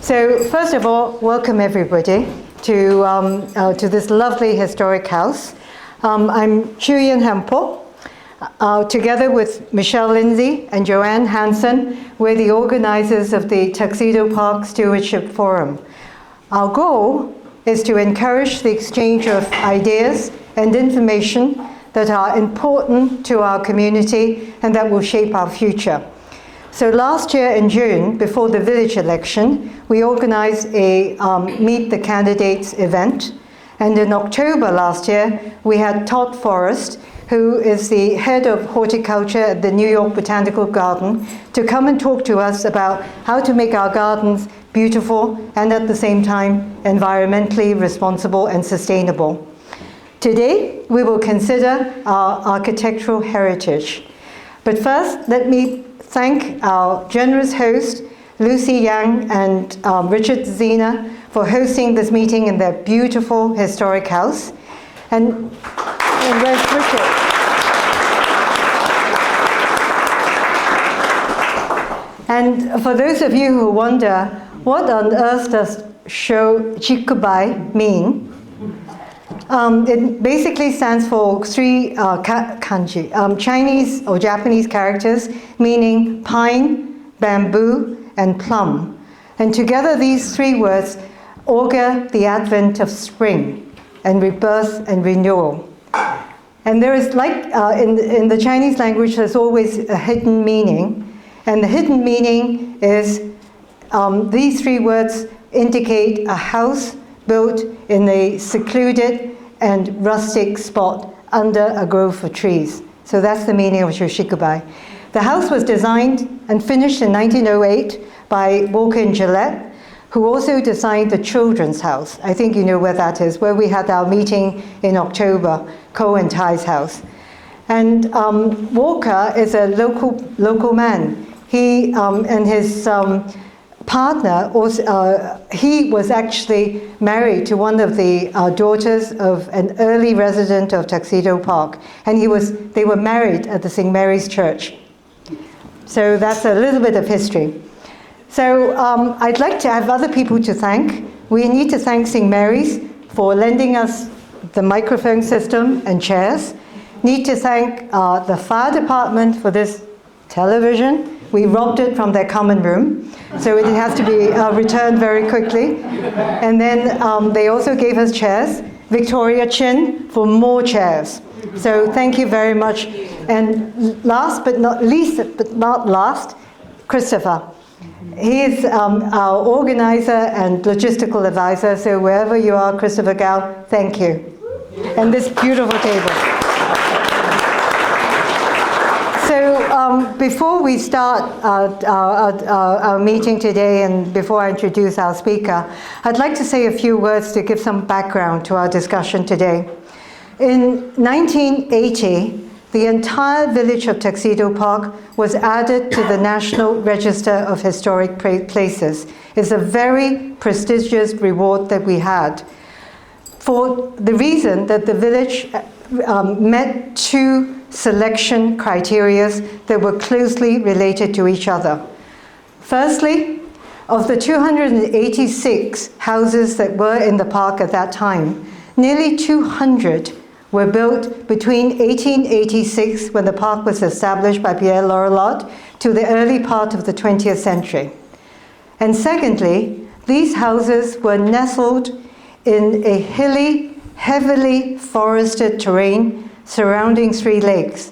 So first of all, welcome everybody to this lovely historic house. I'm Chuyen Hampo. Together with Michelle Lindsay and Joanne Hansen, we're the organizers of the Tuxedo Park Stewardship Forum. Our goal is to encourage the exchange of ideas and information that are important to our community and that will shape our future. So last year in June, before the village election, we organized a Meet the Candidates event. And in October last year, we had Todd Forrest, who is the head of horticulture at the New York Botanical Garden, to come and talk to us about how to make our gardens beautiful and at the same time environmentally responsible and sustainable. Today, we will consider our architectural heritage. But first, let me thank our generous host, Lucy Yang and Richard Zena, for hosting this meeting in their beautiful historic house. And where's Richard? And for those of you who wonder, what on earth does Shojikubai mean? It basically stands for three kanji, Chinese or Japanese characters, meaning pine, bamboo, and plum. And together these three words augur the advent of spring and rebirth and renewal. And there is, like in the Chinese language, there's always a hidden meaning. And the hidden meaning is these three words indicate a house built in a secluded and rustic spot under a grove of trees. So that's the meaning of Shojikubai. The house was designed and finished in 1908 by Walker and Gillette, who also designed the children's house. I think you know where that is, where we had our meeting in October, Ko and Ty's house. And Walker is a local man. He and his partner, also, he was actually married to one of the daughters of an early resident of Tuxedo Park, and they were married at the St. Mary's Church. So that's a little bit of history. So I'd like to have other people to thank. We need to thank St. Mary's for lending us the microphone system and chairs. Need to thank the fire department for this television. We robbed it from their common room, so it has to be returned very quickly. And then they also gave us chairs. Victoria Chin for more chairs. So thank you very much. And last but not least, but not last, Christopher. He is our organizer and logistical advisor, so wherever you are, Christopher Gao, thank you. And this beautiful table. So before we start our meeting today and before I introduce our speaker, I'd like to say a few words to give some background to our discussion today. In 1980, the entire village of Tuxedo Park was added to the National Register of Historic Places. It's a very prestigious reward that we had for the reason that the village met two selection criteria that were closely related to each other. Firstly, of the 286 houses that were in the park at that time, nearly 200 were built between 1886, when the park was established by Pierre Lorillard, to the early part of the 20th century. And secondly, these houses were nestled in a hilly, heavily forested terrain surrounding three lakes,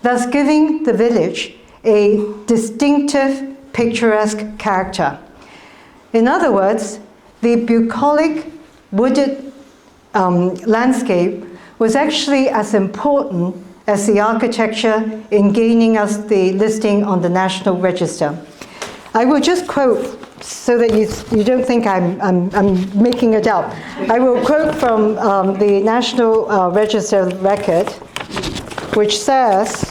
thus giving the village a distinctive, picturesque character. In other words, the bucolic, wooded landscape was actually as important as the architecture in gaining us the listing on the National Register. I will just quote, so that you don't think I'm making it up. I will quote from the National Register record, which says,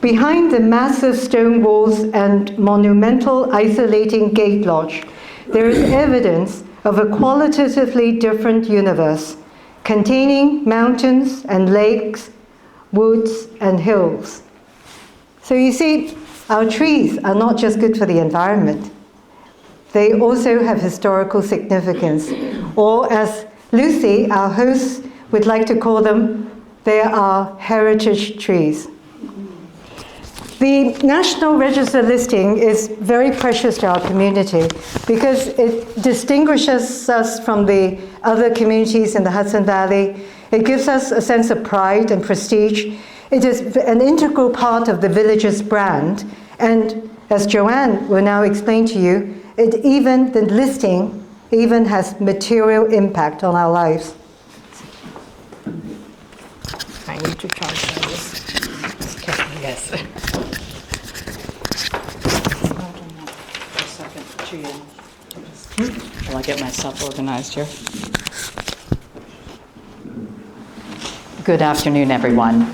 behind the massive stone walls and monumental isolating gate lodge, there is evidence of a qualitatively different universe, containing mountains and lakes, woods and hills. So you see, Our trees are not just good for the environment. They also have historical significance, or as Lucy, our host, would like to call them, they are heritage trees. The National Register listing is very precious to our community because it distinguishes us from the other communities in the Hudson Valley. It gives us a sense of pride and prestige. It is an integral part of the village's brand. And as Joanne will now explain to you, the listing even has material impact on our lives. I need to charge this. Okay, yes. Will I get myself organized here? Good afternoon, everyone.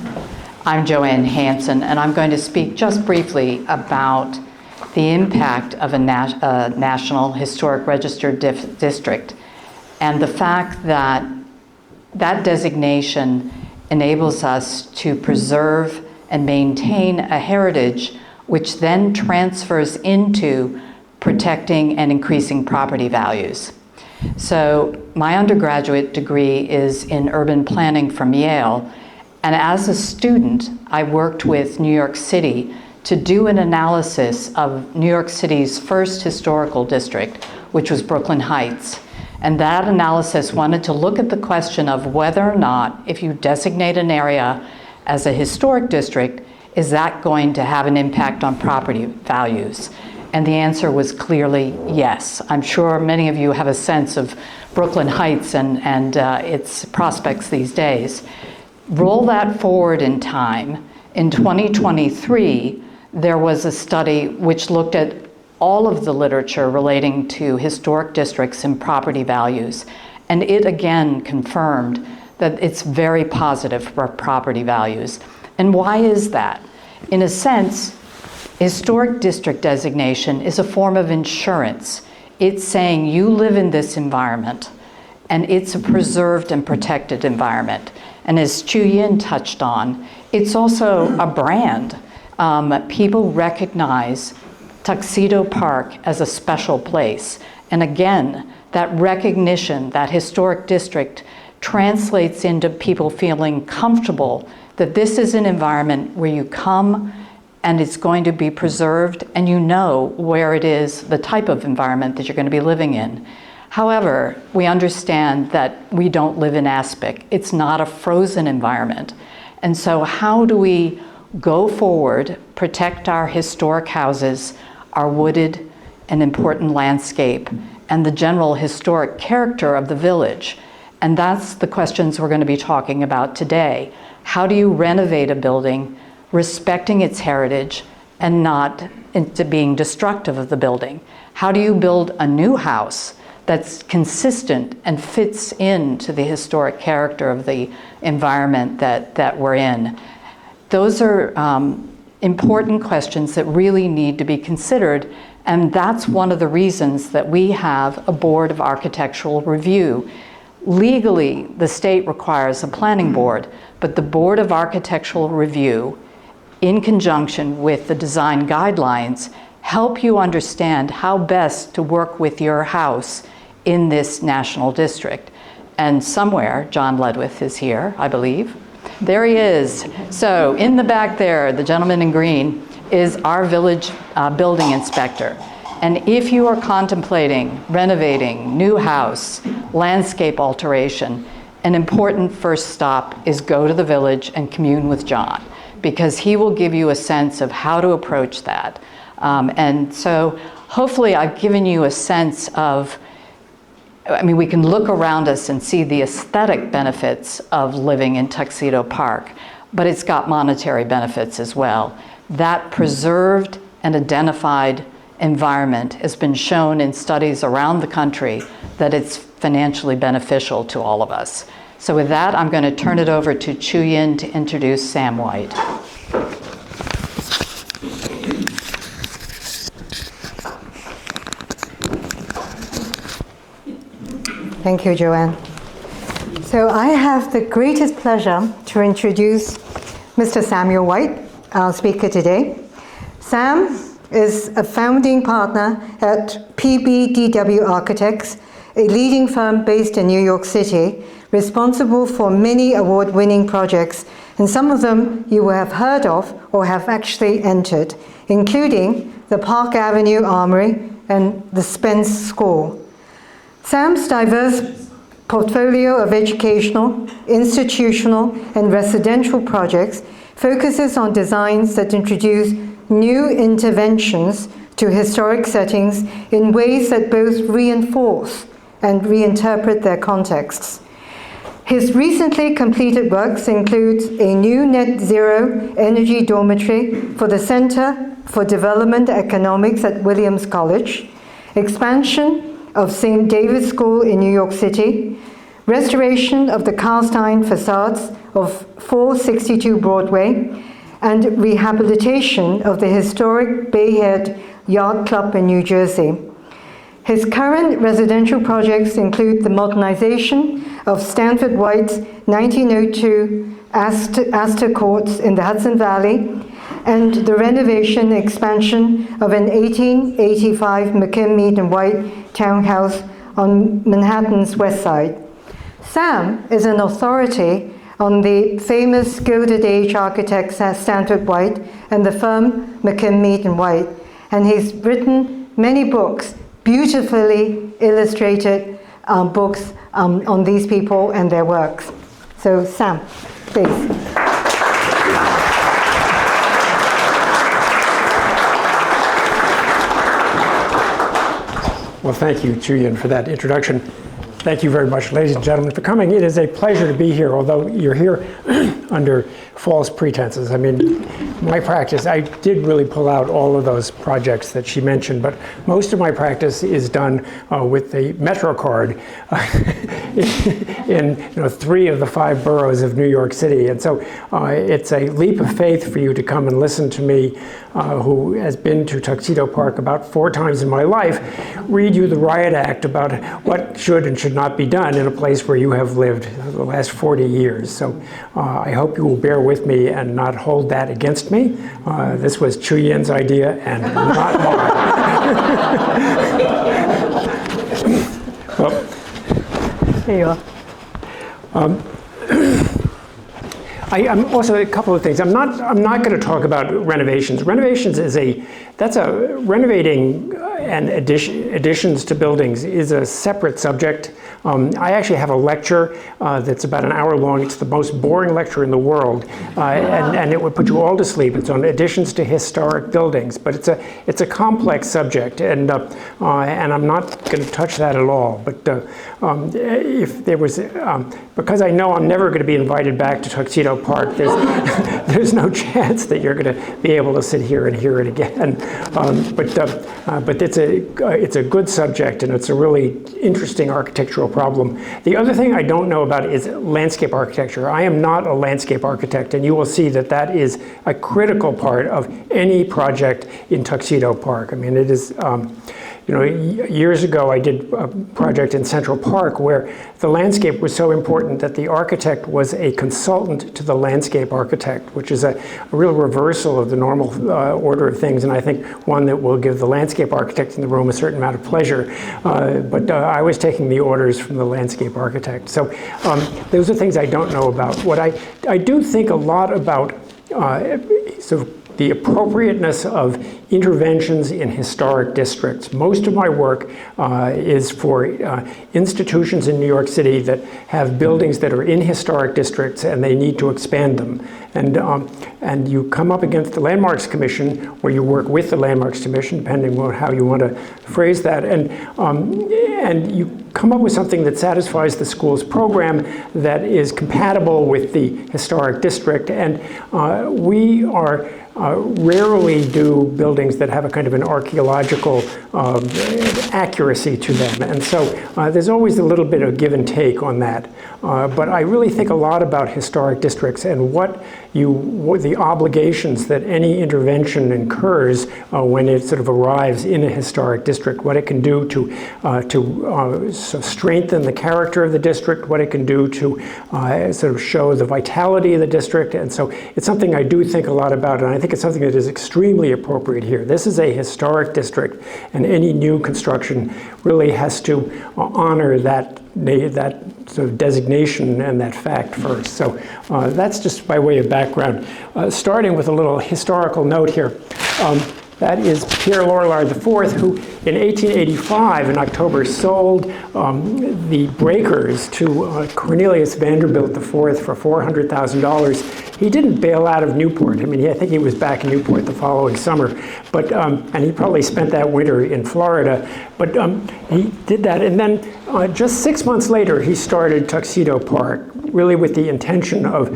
I'm Joanne Hanson, and I'm going to speak just briefly about the impact of a National Historic Register district and the fact that that designation enables us to preserve and maintain a heritage which then transfers into protecting and increasing property values. So my undergraduate degree is in urban planning from Yale, and as a student, I worked with New York City to do an analysis of New York City's first historical district, which was Brooklyn Heights. And that analysis wanted to look at the question of whether or not, if you designate an area as a historic district, is that going to have an impact on property values? And the answer was clearly yes. I'm sure many of you have a sense of Brooklyn Heights and its prospects these days. Roll that forward in time. In 2023, there was a study which looked at all of the literature relating to historic districts and property values. And it again confirmed that it's very positive for property values. And why is that? In a sense, historic district designation is a form of insurance. It's saying you live in this environment, and it's a preserved and protected environment. And as Chu Yin touched on, it's also a brand. People recognize Tuxedo Park as a special place. And again, that recognition, that historic district, translates into people feeling comfortable that this is an environment where you come and it's going to be preserved, and you know where it is, the type of environment that you're going to be living in. However, we understand that we don't live in Aspic. It's not a frozen environment. And so how do we go forward, protect our historic houses, our wooded and important landscape, and the general historic character of the village? And that's the questions we're going to be talking about today. How do you renovate a building, respecting its heritage and not into being destructive of the building? How do you build a new house that's consistent and fits into the historic character of the environment that we're in? Those are important questions that really need to be considered, and that's one of the reasons that we have a Board of Architectural Review. Legally, the state requires a planning board, but the Board of Architectural Review, in conjunction with the design guidelines, help you understand how best to work with your house in this national district. And somewhere, John Ledwith is here, I believe. There he is. So in the back there, the gentleman in green is our village building inspector. And if you are contemplating renovating, new house, landscape alteration, an important first stop is go to the village and commune with John, because he will give you a sense of how to approach that. And so hopefully I've given you a sense of, I mean, we can look around us and see the aesthetic benefits of living in Tuxedo Park, but it's got monetary benefits as well. That preserved and identified environment has been shown in studies around the country that it's financially beneficial to all of us. So with that, I'm going to turn it over to Chu Yin to introduce Sam White. Thank you, Joanne. So I have the greatest pleasure to introduce Mr. Samuel White, our speaker today. Sam is a founding partner at PBDW Architects, a leading firm based in New York City, responsible for many award-winning projects, and some of them you will have heard of or have actually entered, including the Park Avenue Armory and the Spence School. Sam's diverse portfolio of educational, institutional, and residential projects focuses on designs that introduce new interventions to historic settings in ways that both reinforce and reinterpret their contexts. His recently completed works include a new net zero energy dormitory for the Center for Development Economics at Williams College, expansion of St. David's School in New York City, restoration of the cast iron facades of 462 Broadway, and rehabilitation of the historic Bayhead Yacht Club in New Jersey. His current residential projects include the modernization of Stanford White's 1902 Astor Courts in the Hudson Valley, and the renovation and expansion of an 1885 McKim, Mead & White townhouse on Manhattan's West Side. Sam is an authority on the famous Gilded Age architects Stanford White and the firm McKim, Mead & White, and he's written many books, beautifully illustrated books on these people and their works. So Sam, please. Well, thank you, Chuyen, for that introduction. Thank you very much, ladies and gentlemen, for coming. It is a pleasure to be here, although you're here under false pretenses. I mean, my practice, I did really pull out all of those projects that she mentioned, but most of my practice is done with the MetroCard in 3 of the 5 boroughs of New York City. And so it's a leap of faith for you to come and listen to me, who has been to Tuxedo Park about 4 times in my life, read you the riot act about what should and should not be done in a place where you have lived the last 40 years. So I hope you will bear with me and not hold that against me. This was Chuyen's idea and not mine. Well, Here you are. I'm also a couple of things. I'm not going to talk about renovations. Renovations is renovating and additions to buildings is a separate subject. I actually have a lecture that's about an hour long. It's the most boring lecture in the world, and it would put you all to sleep. It's on additions to historic buildings, but it's a complex subject, and I'm not going to touch that at all. But if there was, because I know I'm never going to be invited back to Tuxedo Park, there's no chance that you're going to be able to sit here and hear it again. But it's a good subject, and it's a really interesting architectural problem. The other thing I don't know about is landscape architecture. I am not a landscape architect, and you will see that that is a critical part of any project in Tuxedo Park. I mean, it is. Years ago I did a project in Central Park where the landscape was so important that the architect was a consultant to the landscape architect, which is a real reversal of the normal order of things, and I think one that will give the landscape architect in the room a certain amount of pleasure. But I was taking the orders from the landscape architect. So those are things I don't know about. What I do think a lot about the appropriateness of interventions in historic districts. Most of my work is for institutions in New York City that have buildings that are in historic districts and they need to expand them. And you come up against the Landmarks Commission, or you work with the Landmarks Commission, depending on how you want to phrase that, and you come up with something that satisfies the school's program that is compatible with the historic district. And we are rarely do buildings that have a kind of an archaeological accuracy to them. And so there's always a little bit of give and take on that. But I really think a lot about historic districts and what the obligations that any intervention incurs when it sort of arrives in a historic district, what it can do to strengthen the character of the district, what it can do to sort of show the vitality of the district. And so it's something I do think a lot about, and I think it's something that is extremely appropriate here. This is a historic district, and any new construction really has to honor that sort of designation and that fact first. So that's just by way of background. Starting with a little historical note here. That is Pierre Lorillard IV, who in 1885 in October sold the breakers to Cornelius Vanderbilt IV for $400,000. He didn't bail out of Newport. I mean, I think he was back in Newport the following summer, but and he probably spent that winter in Florida. But he did that, and then just 6 months later, he started Tuxedo Park, really with the intention of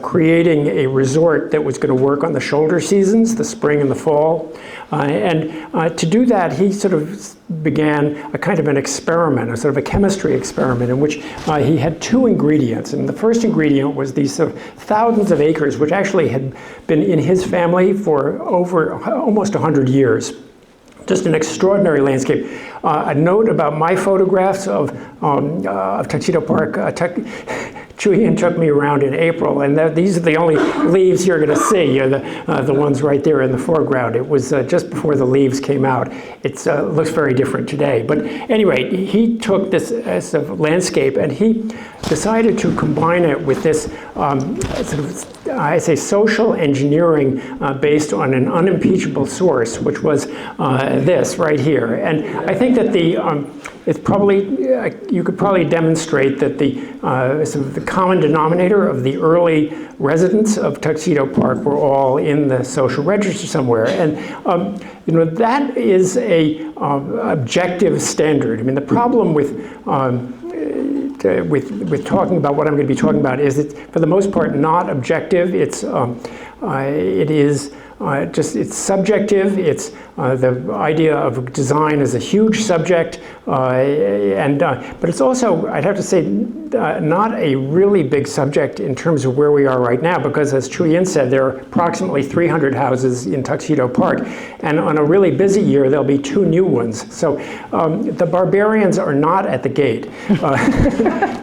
creating a resort that was going to work on the shoulder seasons, the spring and the fall. And to do that, he sort of began a kind of an experiment, a sort of a chemistry experiment in which he had two ingredients. And the first ingredient was these sort of thousands of acres, which actually had been in his family for over almost 100 years. Just an extraordinary landscape. A note about my photographs of Tuxedo Park. Chuyen took me around in April, and these are the only leaves you're going to see. The ones right there in the foreground. It was just before the leaves came out. It looks very different today. But anyway, he took this as a landscape, and he decided to combine it with this sort of, I say, social engineering based on an unimpeachable source, which was this right here. And I think that it's probably, you could probably demonstrate that the sort of the common denominator of the early residents of Tuxedo Park were all in the social register somewhere. And that is a objective standard. I mean, the problem with talking about what I'm going to be talking about is it's for the most part not objective. It is it's subjective. It's the idea of design is a huge subject, but it's also, I'd have to say, not a really big subject in terms of where we are right now, because as Chuyen said, there are approximately 300 houses in Tuxedo Park, and on a really busy year, there'll be 2 new ones. So the barbarians are not at the gate.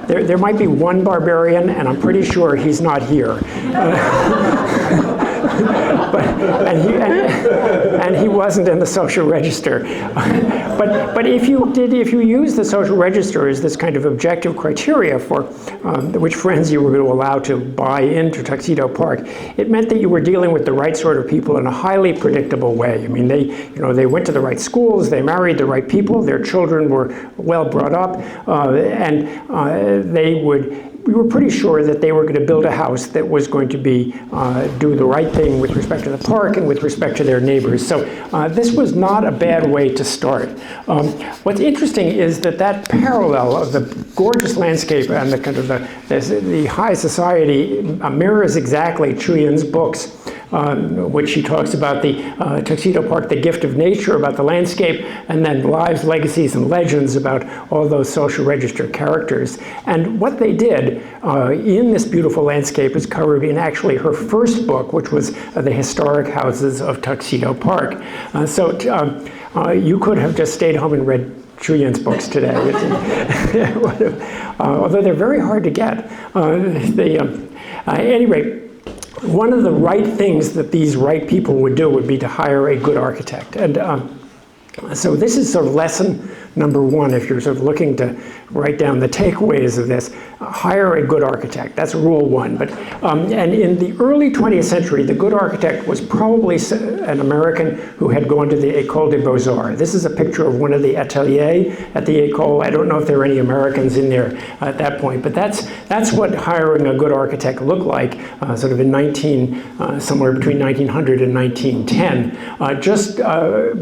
There might be one barbarian, and I'm pretty sure he's not here. And he wasn't in the social register. But if you use the social register as this kind of objective criteria for which friends you were going to allow to buy into Tuxedo Park, it meant that you were dealing with the right sort of people in a highly predictable way. I mean, they went to the right schools, they married the right people, their children were well brought up, and we were pretty sure that they were going to build a house that was going to be do the right thing with respect to the park and with respect to their neighbors. So this was not a bad way to start. What's interesting is that parallel of the gorgeous landscape and the kind of the high society mirrors exactly Chuyen's books, which he talks about the Tuxedo Park, the gift of nature, about the landscape, and then lives, legacies, and legends about all those social register characters. And what they did in this beautiful landscape is covered in actually her first book, which was The Historic Houses of Tuxedo Park. So you could have just stayed home and read Chuyen's books today. Although they're very hard to get. Anyway, one of the right things that these right people would do would be to hire a good architect. And so this is sort of lesson number 1, if you're sort of looking to write down the takeaways of this. Hire a good architect. That's rule 1. But and in the early 20th century, the good architect was probably an American who had gone to the École des Beaux-Arts. This is a picture of one of the ateliers at the École. I don't know if there are any Americans in there at that point, but that's what hiring a good architect looked like, sort of in somewhere between 1900 and 1910. Just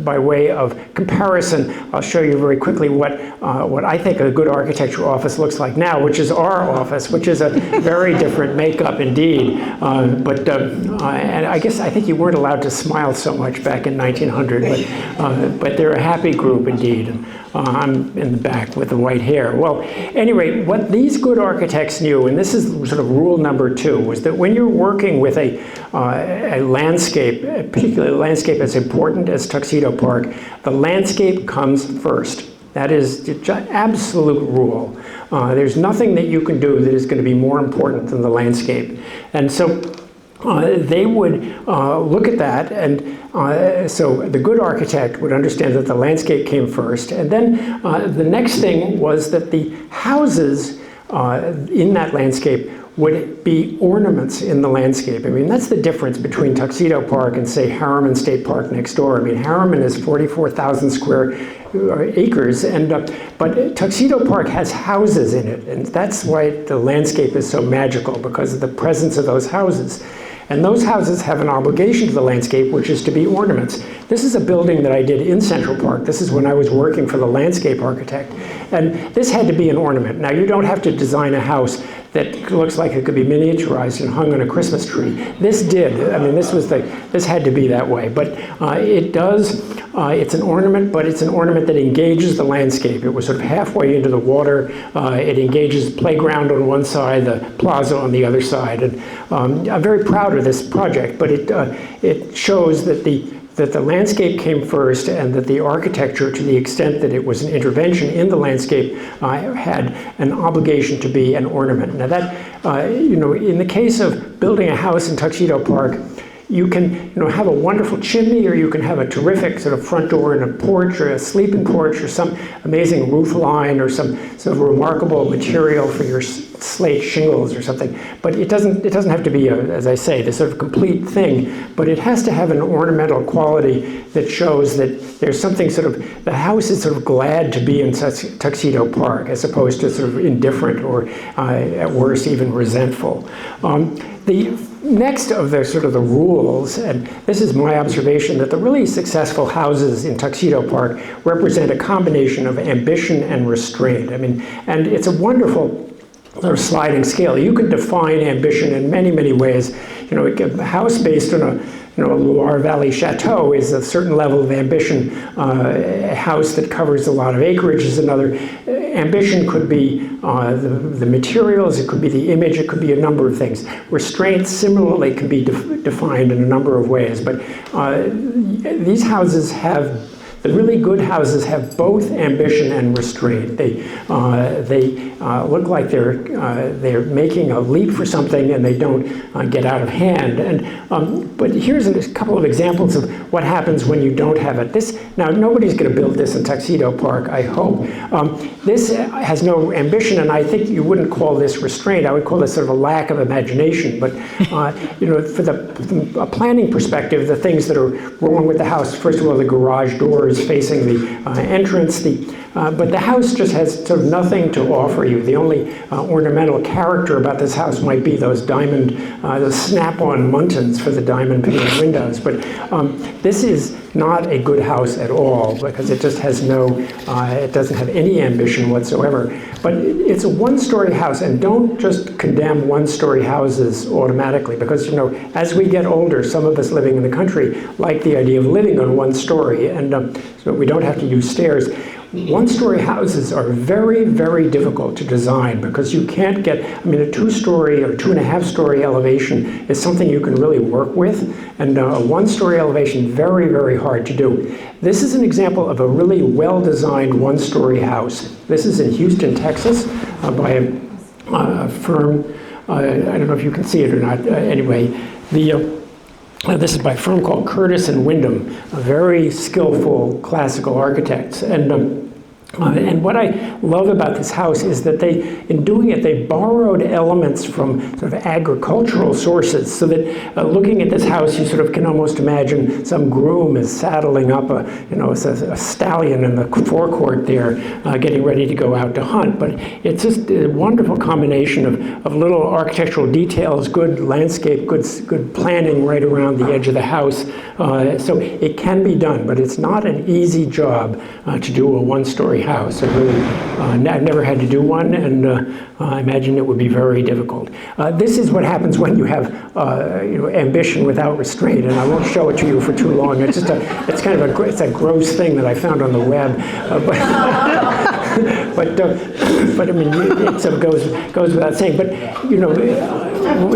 by way of comparison, I'll show you very quickly what I think a good architecture office looks like now, which is our office, which is a very different makeup indeed. And I think you weren't allowed to smile so much back in 1900, but they're a happy group indeed. I'm in the back with the white hair. Well, anyway, what these good architects knew, and this is sort of rule number 2, was that when you're working with a landscape, particularly a landscape as important as Tuxedo Park, the landscape comes first. That is the absolute rule. There's nothing that you can do that is going to be more important than the landscape. And so they would look at that, and so the good architect would understand that the landscape came first. And then the next thing was that the houses in that landscape would be ornaments in the landscape. I mean, that's the difference between Tuxedo Park and, say, Harriman State Park next door. I mean, Harriman is 44,000 square acres, and but Tuxedo Park has houses in it, and that's why the landscape is so magical, because of the presence of those houses. And those houses have an obligation to the landscape, which is to be ornaments. This is a building that I did in Central Park. This is when I was working for the landscape architect. And this had to be an ornament. Now, you don't have to design a house that looks like it could be miniaturized and hung on a Christmas tree. This did. I mean, this had to be that way. But it does, it's an ornament, but it's an ornament that engages the landscape. It was sort of halfway into the water. It engages the playground on one side, the plaza on the other side. And I'm very proud of this project, but it shows that the landscape came first, and that the architecture, to the extent that it was an intervention in the landscape, had an obligation to be an ornament. Now that, in the case of building a house in Tuxedo Park, you can have a wonderful chimney, or you can have a terrific sort of front door and a porch, or a sleeping porch, or some amazing roof line, or some sort of remarkable material for your slate shingles or something. But it doesn't have to be, as I say, this sort of complete thing, but it has to have an ornamental quality that shows that there's something sort of, the house is sort of glad to be in Tuxedo Park, as opposed to sort of indifferent, or at worst even resentful. The next of the sort of the rules, and this is my observation, that the really successful houses in Tuxedo Park represent a combination of ambition and restraint. I mean, and it's a wonderful sort of sliding scale. You can define ambition in many, many ways. A house based on a Loire Valley chateau is a certain level of ambition. A house that covers a lot of acreage is another. Ambition could be the materials, it could be the image, it could be a number of things. Restraint similarly can be defined in a number of ways, but these houses have, the really good houses have both ambition and restraint. They look like they're making a leap for something, and they don't get out of hand. And but here's a couple of examples of what happens when you don't have it. Now nobody's going to build this in Tuxedo Park, I hope. This has no ambition, and I think you wouldn't call this restraint. I would call this sort of a lack of imagination. But from a planning perspective, the things that are wrong with the house, first of all, the garage door is facing the entrance. But the house just has sort of nothing to offer you. The only ornamental character about this house might be those those snap-on muntins for the diamond pane windows. But this is not a good house at all, because it just has it doesn't have any ambition whatsoever. But it's a one-story house, and don't just condemn one-story houses automatically, because as we get older, some of us living in the country like the idea of living on one story, and so we don't have to use stairs. One-story houses are very, very difficult to design, because you can't get, a 2-story or 2.5-story elevation is something you can really work with, and a 1-story elevation, very, very hard to do. This is an example of a really well-designed 1-story house. This is in Houston, Texas, by a firm, I don't know if you can see it or not, anyway, this is by a firm called Curtis and Wyndham, a very skillful classical architects. And what I love about this house is that in doing it, they borrowed elements from sort of agricultural sources, so that looking at this house, you sort of can almost imagine some groom is saddling up a stallion in the forecourt there, getting ready to go out to hunt. But it's just a wonderful combination of little architectural details, good landscape, good planning right around the edge of the house. So it can be done, but it's not an easy job to do a 1-story one-story house. I've never had to do one, and I imagine it would be very difficult. This is what happens when you have ambition without restraint, and I won't show it to you for too long. It's just it's kind of a gross thing that I found on the web, but I mean, it sort of goes without saying. But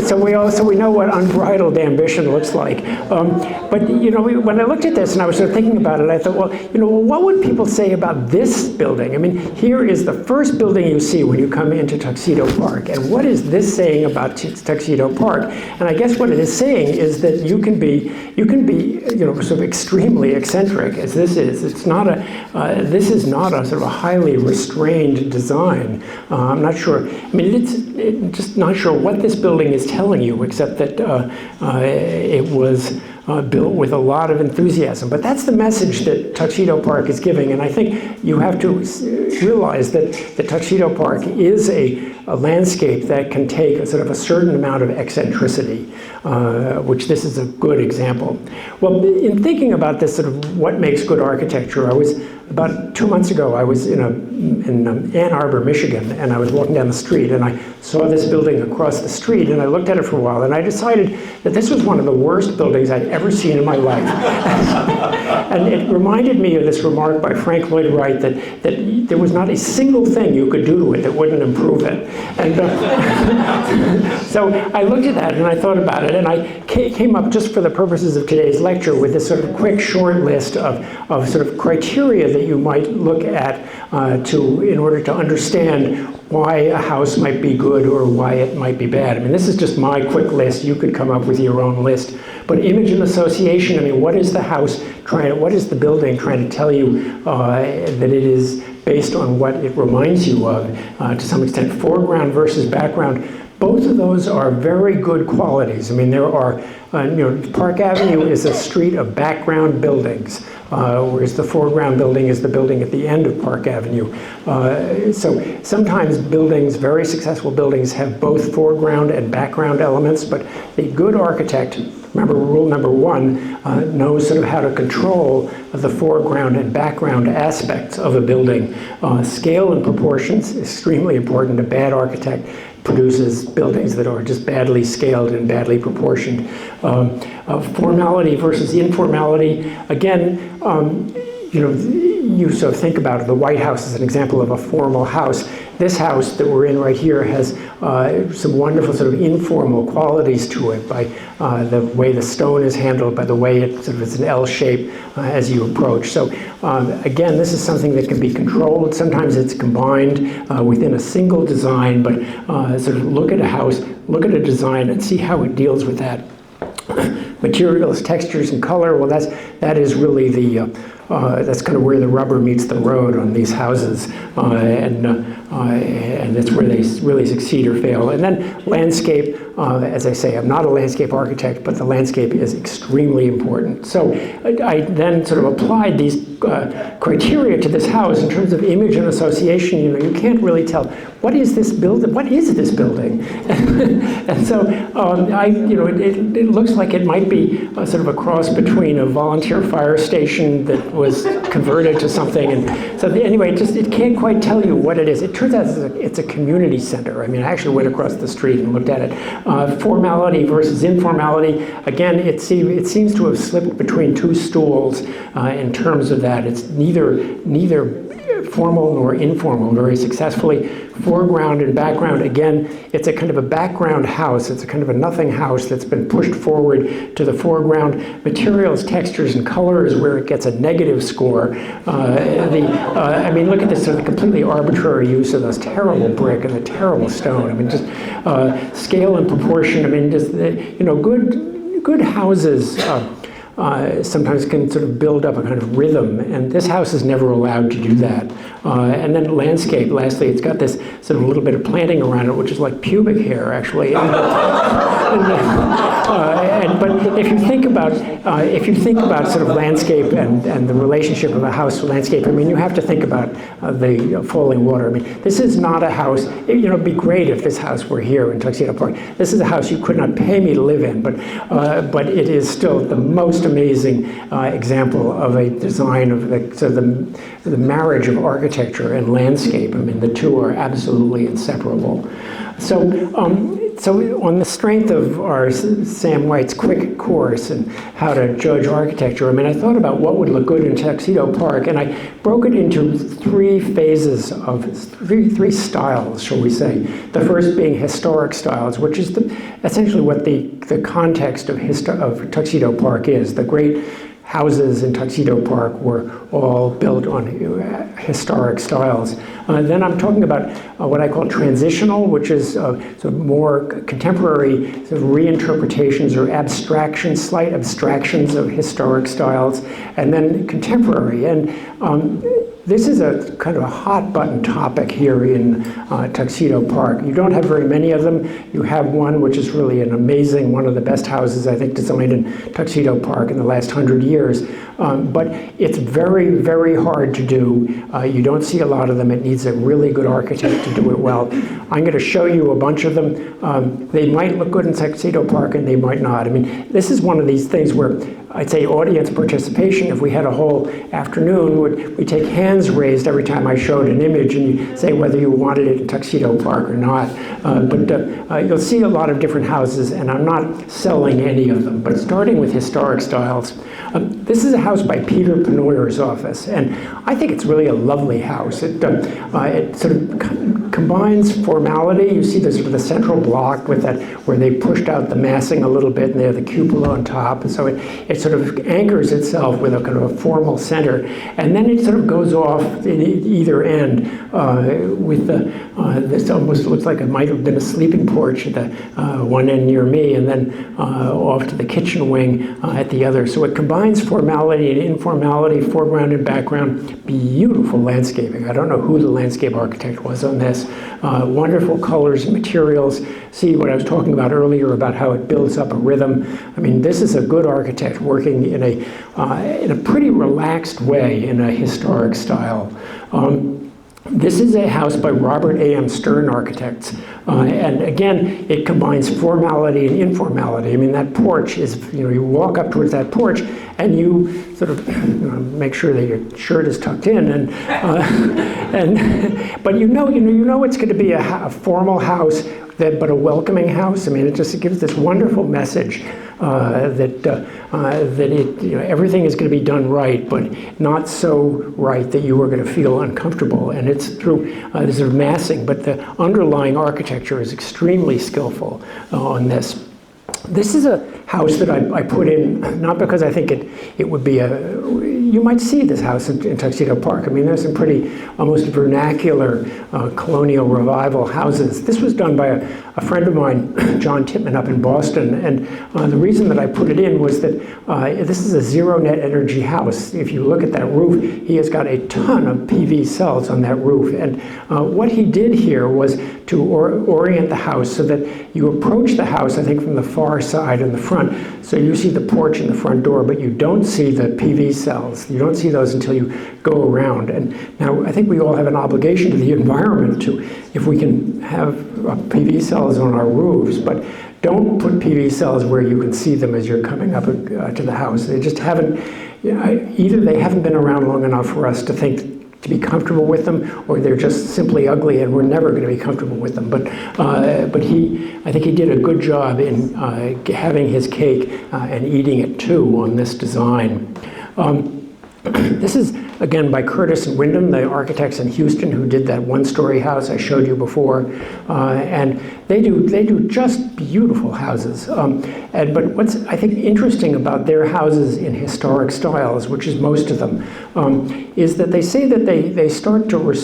so we know what unbridled ambition looks like. But when I looked at this and I was sort of thinking about it, I thought, well, what would people say about this building? I mean, here is the first building you see when you come into Tuxedo Park, and what is this saying about Tuxedo Park? And I guess what it is saying is that you can be sort of extremely eccentric, as this is. It's not this is not a sort of a highly restrained design. I'm not sure. I mean, it's just not sure what this building is telling you, except that it was built with a lot of enthusiasm. But that's the message that Tuxedo Park is giving, and I think you have to realize that the Tuxedo Park is a landscape that can take a sort of a certain amount of eccentricity, which this is a good example. Well, in thinking about this sort of what makes good architecture, about 2 months ago, I was in Ann Arbor, Michigan, and I was walking down the street, and I saw this building across the street, and I looked at it for a while, and I decided that this was one of the worst buildings I'd ever seen in my life. And it reminded me of this remark by Frank Lloyd Wright that there was not a single thing you could do to it that wouldn't improve it. And so I looked at that, and I thought about it, and I came up, just for the purposes of today's lecture, with this sort of quick, short list of sort of criteria that you might look at in order to understand why a house might be good or why it might be bad. I mean, this is just my quick list. You could come up with your own list. But image and association, I mean, what is the building trying to tell you that it is based on what it reminds you of, to some extent? Foreground versus background. Both of those are very good qualities. I mean, there are, Park Avenue is a street of background buildings, whereas the foreground building is the building at the end of Park Avenue. So sometimes buildings, very successful buildings, have both foreground and background elements, but the good architect, remember rule number 1, knows sort of how to control the foreground and background aspects of a building. Scale and proportions, extremely important. A bad architect produces buildings that are just badly scaled and badly proportioned. Formality versus informality. Again, you sort of think about it. The White House is an example of a formal house. This house that we're in right here has some wonderful sort of informal qualities to it by the way the stone is handled, by the way it sort of is an L shape as you approach. So again, this is something that can be controlled. Sometimes it's combined within a single design, but sort of look at a house, look at a design and see how it deals with that. Materials, textures, and color, well, that is really that's kind of where the rubber meets the road on these houses, and that's where they really succeed or fail. And then landscape, as I say, I'm not a landscape architect, but the landscape is extremely important. So I then sort of applied these criteria to this house in terms of image and association. You can't really tell, what is this building? What is this building? And so it looks like it might be sort of a cross between a volunteer fire station that was converted to something. And so anyway, it can't quite tell you what it is. It turns out it's a community center. I mean, I actually went across the street and looked at it. Formality versus informality. Again, it seems to have slipped between two stools in terms of that. It's neither formal nor informal very successfully. Foreground and background, again, it's a kind of a background house. It's a kind of a nothing house that's been pushed forward to the foreground. Materials, textures, and colors where it gets a negative score. I mean, look at this sort of completely arbitrary use of this terrible brick and the terrible stone. I mean, just scale and proportion. I mean, just good houses sometimes can sort of build up a kind of rhythm, and this house is never allowed to do that. And then landscape, lastly, it's got this sort of a little bit of planting around it, which is like pubic hair, actually. But if you think about sort of landscape and the relationship of a house to landscape, I mean, you have to think about the falling water. I mean, this is not a house. It'd be great if this house were here in Tuxedo Park. This is a house you could not pay me to live in, but it is still the most amazing example of a design of the marriage of architecture and landscape. I mean, the two are absolutely inseparable. So on the strength of our Sam White's quick course and how to judge architecture, I mean, I thought about what would look good in Tuxedo Park, and I broke it into three phases of three styles, shall we say. The first being historic styles, which is essentially what the context of Tuxedo Park is. The great houses in Tuxedo Park were all built on historic styles. Then I'm talking about what I call transitional, which is sort of more contemporary sort of reinterpretations or abstractions, slight abstractions of historic styles, and then contemporary. And this is a kind of a hot button topic here in Tuxedo Park. You don't have very many of them. You have one which is really an amazing, one of the best houses I think designed in Tuxedo Park in the last 100 years. But it's very, very hard to do. You don't see a lot of them. It needs a really good architect to do it well. I'm going to show you a bunch of them. They might look good in Tuxedo Park and they might not. I mean, this is one of these things where I'd say audience participation, if we had a whole afternoon, we'd take hands raised every time I showed an image and you say whether you wanted it in Tuxedo Park or not. But you'll see a lot of different houses, and I'm not selling any of them. But starting with historic styles, this is a house by Peter Penoyer's office, and I think it's really a lovely house. It sort of combines formality. You see this sort of the central block with that, where they pushed out the massing a little bit, and they have the cupola on top. And so it sort of anchors itself with a kind of a formal center, and then it sort of goes off in either end with this almost looks like it might have been a sleeping porch at the one end near me, and then off to the kitchen wing at the other. So it combines formality and informality, foreground and background. Beautiful landscaping. I don't know who the landscape architect was on this. Wonderful colors and materials. See what I was talking about earlier about how it builds up a rhythm. I mean, this is a good architect working in a pretty relaxed way in a historic style. This is a house by Robert A.M. Stern Architects, and again, it combines formality and informality. I mean, that porch is, you walk up towards that porch, and you sort of make sure that your shirt is tucked in, but you know it's going to be a formal house, but a welcoming house. I mean, it gives this wonderful message that everything is going to be done right, but not so right that you are going to feel uncomfortable. And it's through this sort of massing, but the underlying architecture is extremely skillful on this. This is a house that I put in, not because I think it would be you might see this house in Tuxedo Park. I mean, there's some pretty almost vernacular colonial revival houses. This was done by a friend of mine, John Tippman, up in Boston, and the reason that I put it in was that this is a zero net energy house. If you look at that roof, he has got a ton of PV cells on that roof, and what he did here was to orient the house so that you approach the house, I think, from the far side and the front. So you see the porch and the front door, but you don't see the PV cells. You don't see those until you go around. And now I think we all have an obligation to the environment to, if we can have PV cells on our roofs, but don't put PV cells where you can see them as you're coming up to the house. They just haven't, either they haven't been around long enough for us to be comfortable with them, or they're just simply ugly and we're never going to be comfortable with them. But I think he did a good job in having his cake and eating it too on this design. This is, again, by Curtis and Wyndham, the architects in Houston who did that one-story house I showed you before. And they do just beautiful houses. But what's, I think, interesting about their houses in historic styles, which is most of them, is that they say that they start to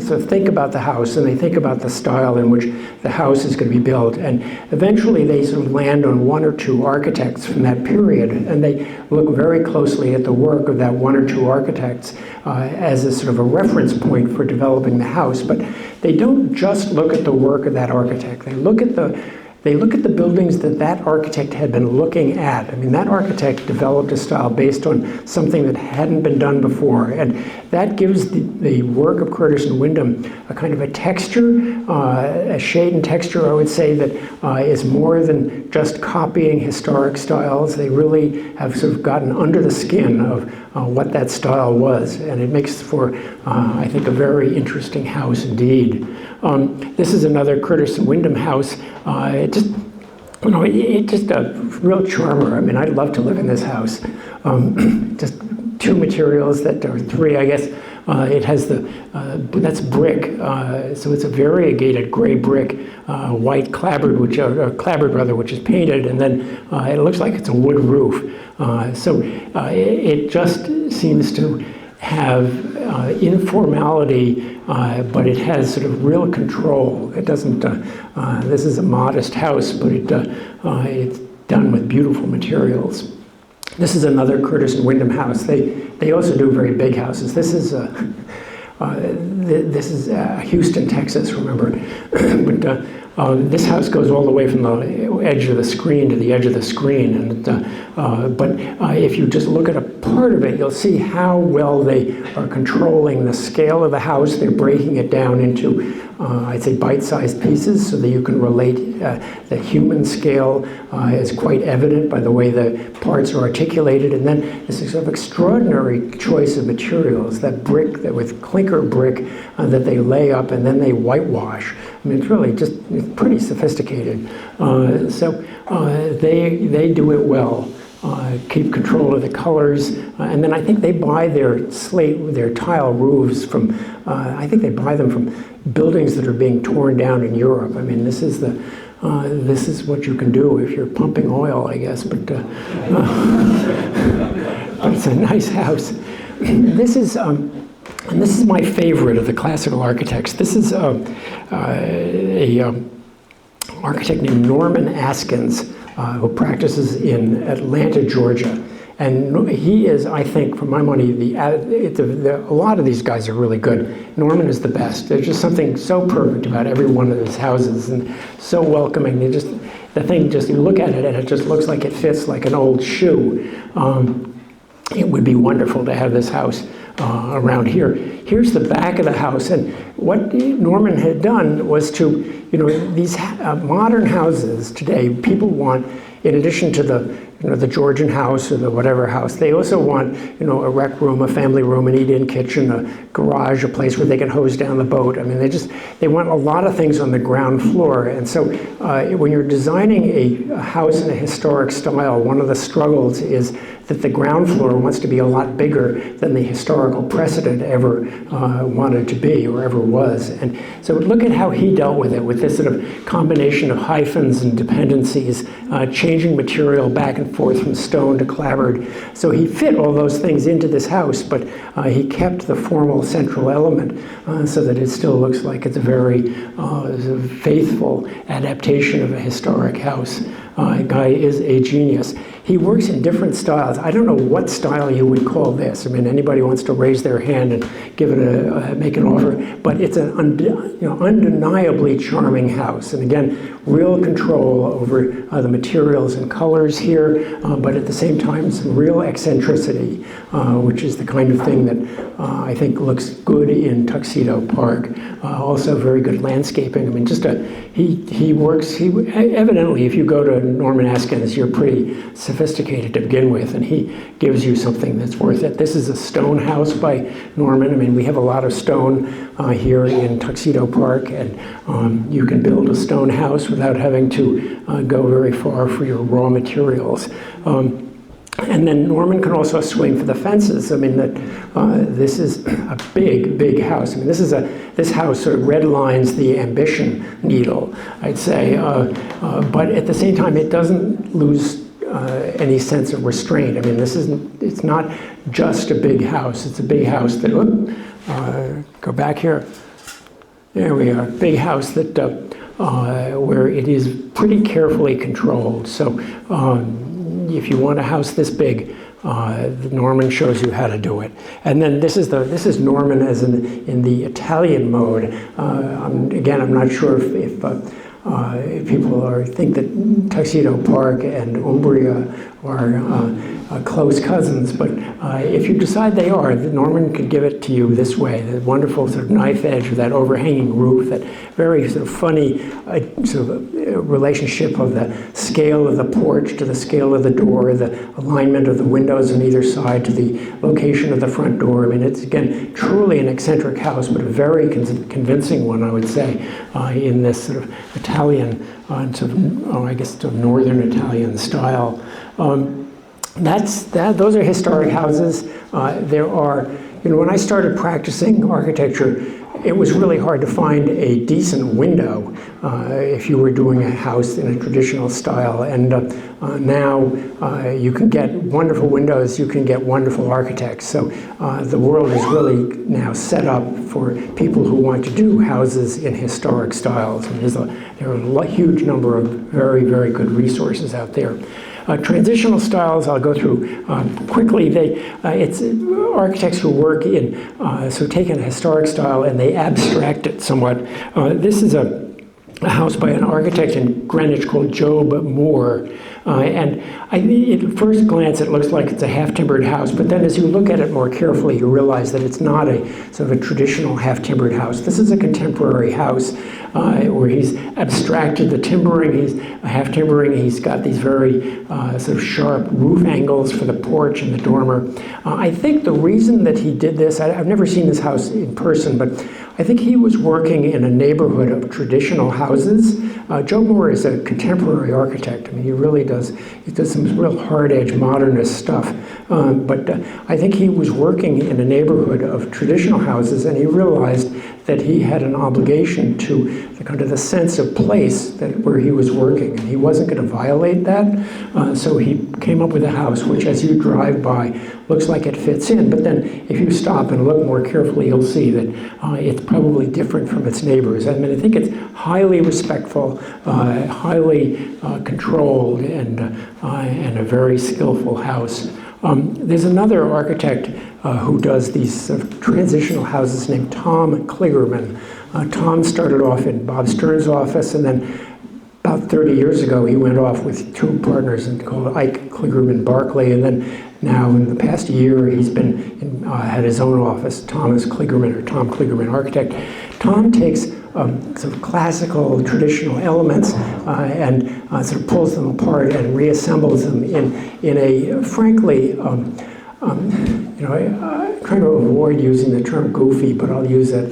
sort of think about the house, and they think about the style in which the house is going to be built. And eventually they sort of land on one or two architects from that period, and they look very closely at the work of that one or two architects as a sort of a reference point for developing the house. But they don't just look at the work of that architect. They look at they look at the buildings that that architect had been looking at. I mean, that architect developed a style based on something that hadn't been done before. And that gives the work of Curtis and Wyndham a kind of a texture, a shade and texture, I would say, that is more than just copying historic styles. They really have sort of gotten under the skin of what that style was. And it makes for, I think, a very interesting house indeed. This is another Curtis and Wyndham house. It's just a real charmer. I mean, I'd love to live in this house. Just two materials or three, I guess. It has that's brick, so it's a variegated gray brick, white clapboard, which is painted, and then it looks like it's a wood roof. So it just seems to have informality, but it has sort of real control. It doesn't, this is a modest house, but it's done with beautiful materials. This is another Curtis and Wyndham house. They also do very big houses. This is Houston, Texas, remember. But this house goes all the way from the edge of the screen to the edge of the screen. And, but if you just look at a part of it, you'll see how well they are controlling the scale of the house. They're breaking it down into, I'd say, bite-sized pieces so that you can relate. The human scale is quite evident by the way the parts are articulated. And then this sort of extraordinary choice of materials, that brick, with clinker brick that they lay up and then they whitewash. I mean, it's really just pretty sophisticated. So they do it well. Keep control of the colors, and then I think they buy their tile roofs from, I think they buy them from buildings that are being torn down in Europe. I mean, this is what you can do if you're pumping oil, I guess, but it's a nice house. This is my favorite of the classical architects. This is a architect named Norman Askins, who practices in Atlanta, Georgia. And he is, I think, for my money, a lot of these guys are really good. Norman is the best. There's just something so perfect about every one of his houses and so welcoming. You look at it and it just looks like it fits like an old shoe. It would be wonderful to have this house around here. Here's the back of the house, and what Norman had done was to, these modern houses today, people want, in addition to the Georgian house or the whatever house, they also want, a rec room, a family room, an eat-in kitchen, a garage, a place where they can hose down the boat. I mean, they want a lot of things on the ground floor. And so when you're designing a house in a historic style, one of the struggles is that the ground floor wants to be a lot bigger than the historical precedent ever wanted to be or ever was. And so look at how he dealt with it, with this sort of combination of hyphens and dependencies, changing material back and forth from stone to clapboard. So he fit all those things into this house, but he kept the formal central element so that it still looks like it's a very faithful adaptation of a historic house. Guy is a genius. He works in different styles. I don't know what style you would call this. I mean, anybody wants to raise their hand and give it make an offer, but it's an undeniably charming house. And again, real control over the materials and colors here, but at the same time, some real eccentricity, which is the kind of thing that I think looks good in Tuxedo Park. Also very good landscaping. I mean, he works, evidently, if you go to Norman Askins, you're pretty sophisticated to begin with, and he gives you something that's worth it. This is a stone house by Norman. I mean, we have a lot of stone here in Tuxedo Park, and you can build a stone house without having to go very far for your raw materials. And then Norman can also swing for the fences. I mean, this is a big, big house. I mean, this house sort of redlines the ambition needle, I'd say. But at the same time, it doesn't lose any sense of restraint. I mean, it's not just a big house. It's a big house that, go back here. There we are, big house that, where it is pretty carefully controlled. So if you want a house this big, Norman shows you how to do it. And then this is Norman as in the Italian mode. Again, I'm not sure if people think that Tuxedo Park and Umbria are close cousins, but if you decide they are, Norman could give it to you this way: the wonderful sort of knife edge of that overhanging roof, that very sort of funny sort of relationship of the scale of the porch to the scale of the door, the alignment of the windows on either side to the location of the front door. I mean, it's, again, truly an eccentric house, but a very convincing one, I would say, in this sort of Italian, sort of, I guess, sort of northern Italian style. Those are historic houses. There are, when I started practicing architecture, it was really hard to find a decent window if you were doing a house in a traditional style. And now you can get wonderful windows, you can get wonderful architects. So the world is really now set up for people who want to do houses in historic styles. And there are a huge number of very, very good resources out there. Transitional styles, I'll go through quickly. It's architects who work in, so take a historic style and they abstract it somewhat. This is a house by an architect in Greenwich called Job Moore. And at first glance, it looks like it's a half-timbered house, but then as you look at it more carefully, you realize that it's not a sort of a traditional half-timbered house. This is a contemporary house where he's abstracted the timbering. He's half-timbering. He's got these very sort of sharp roof angles for the porch and the dormer. I think the reason that he did this, I've never seen this house in person, but I think he was working in a neighborhood of traditional houses. Joe Moore is a contemporary architect. I mean, he really does some real hard-edge modernist stuff. But I think he was working in a neighborhood of traditional houses, and he realized that he had an obligation to kind of the sense of place where he was working, and he wasn't going to violate that. So he came up with a house which, as you drive by, looks like it fits in. But then if you stop and look more carefully, you'll see that it's probably different from its neighbors. I mean, I think it's highly respectful, highly controlled, and a very skillful house. There's another architect who does these sort of transitional houses named Tom Kligerman. Tom started off in Bob Stern's office, and then about 30 years ago, he went off with two partners called Ike Kligerman Barclay, and then now in the past year, he's been had his own office, Thomas Kligerman, or Tom Kligerman Architect. Tom takes sort of classical, traditional elements and sort of pulls them apart and reassembles them in a, frankly, I'm trying to avoid using the term goofy, but I'll use it.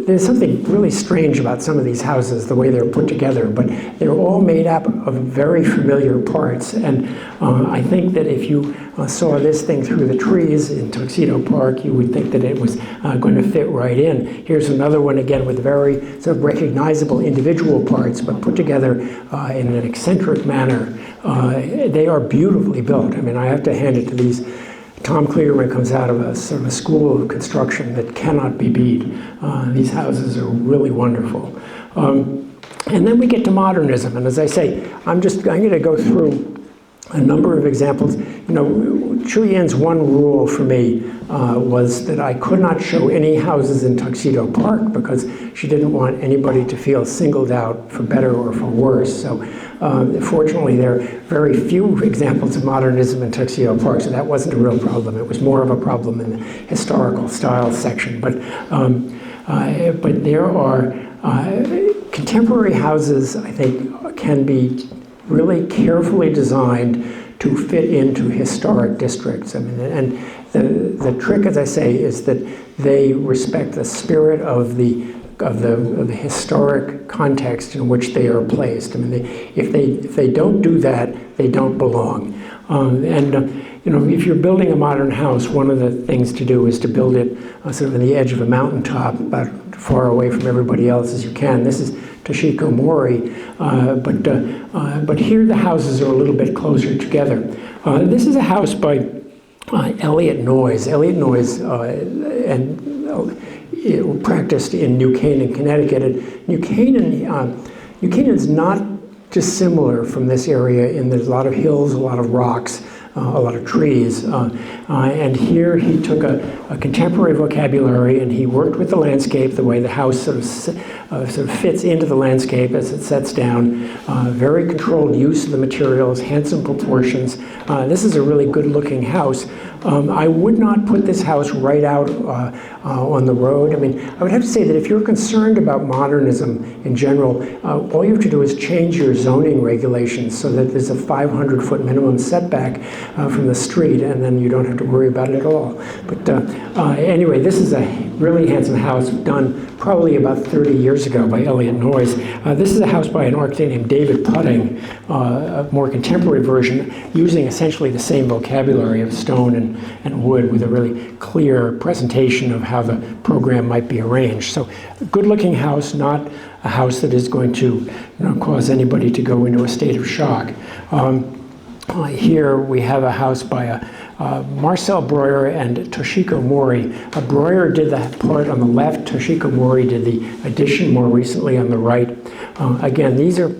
There's something really strange about some of these houses, the way they're put together, but they're all made up of very familiar parts. And I think that if you saw this thing through the trees in Tuxedo Park, you would think that it was going to fit right in. Here's another one, again, with very sort of recognizable individual parts, but put together in an eccentric manner. They are beautifully built. I mean, I have to hand it to these. Tom Kligerman comes out of a sort of a school of construction that cannot be beat. These houses are really wonderful. And then we get to modernism, and as I say, I'm going to go through a number of examples. Chu Yin's one rule for me was that I could not show any houses in Tuxedo Park because she didn't want anybody to feel singled out for better or for worse. So fortunately, there are very few examples of modernism in Tuxedo Park, so that wasn't a real problem. It was more of a problem in the historical style section. But there are contemporary houses, I think, can be really carefully designed to fit into historic districts. I mean, and the trick, as I say, is that they respect the spirit of the historic context in which they are placed. I mean, if they don't do that, they don't belong. If you're building a modern house, one of the things to do is to build it sort of on the edge of a mountaintop, about far away from everybody else as you can. This is Toshiko Mori, but here the houses are a little bit closer together. This is a house by Elliot Noyes. Elliot Noyes practiced in New Canaan, Connecticut. And New Canaan is not dissimilar from this area in there's a lot of hills, a lot of rocks. a lot of trees. And here he took a contemporary vocabulary and he worked with the landscape, the way the house sort of fits into the landscape as it sets down. Very controlled use of the materials, handsome proportions. This is a really good-looking house. I would not put this house right out on the road. I mean, I would have to say that if you're concerned about modernism in general, all you have to do is change your zoning regulations so that there's a 500-foot minimum setback from the street, and then you don't have to worry about it at all. But anyway, this is a really handsome house done probably about 30 years ago by Elliott Noyes. This is a house by an architect named David Pudding, a more contemporary version, using essentially the same vocabulary of stone and wood with a really clear presentation of how the program might be arranged. So a good-looking house, not a house that is going to cause anybody to go into a state of shock. Here we have a house by Marcel Breuer and Toshiko Mori. Breuer did the part on the left, Toshiko Mori did the addition more recently on the right. Again, these are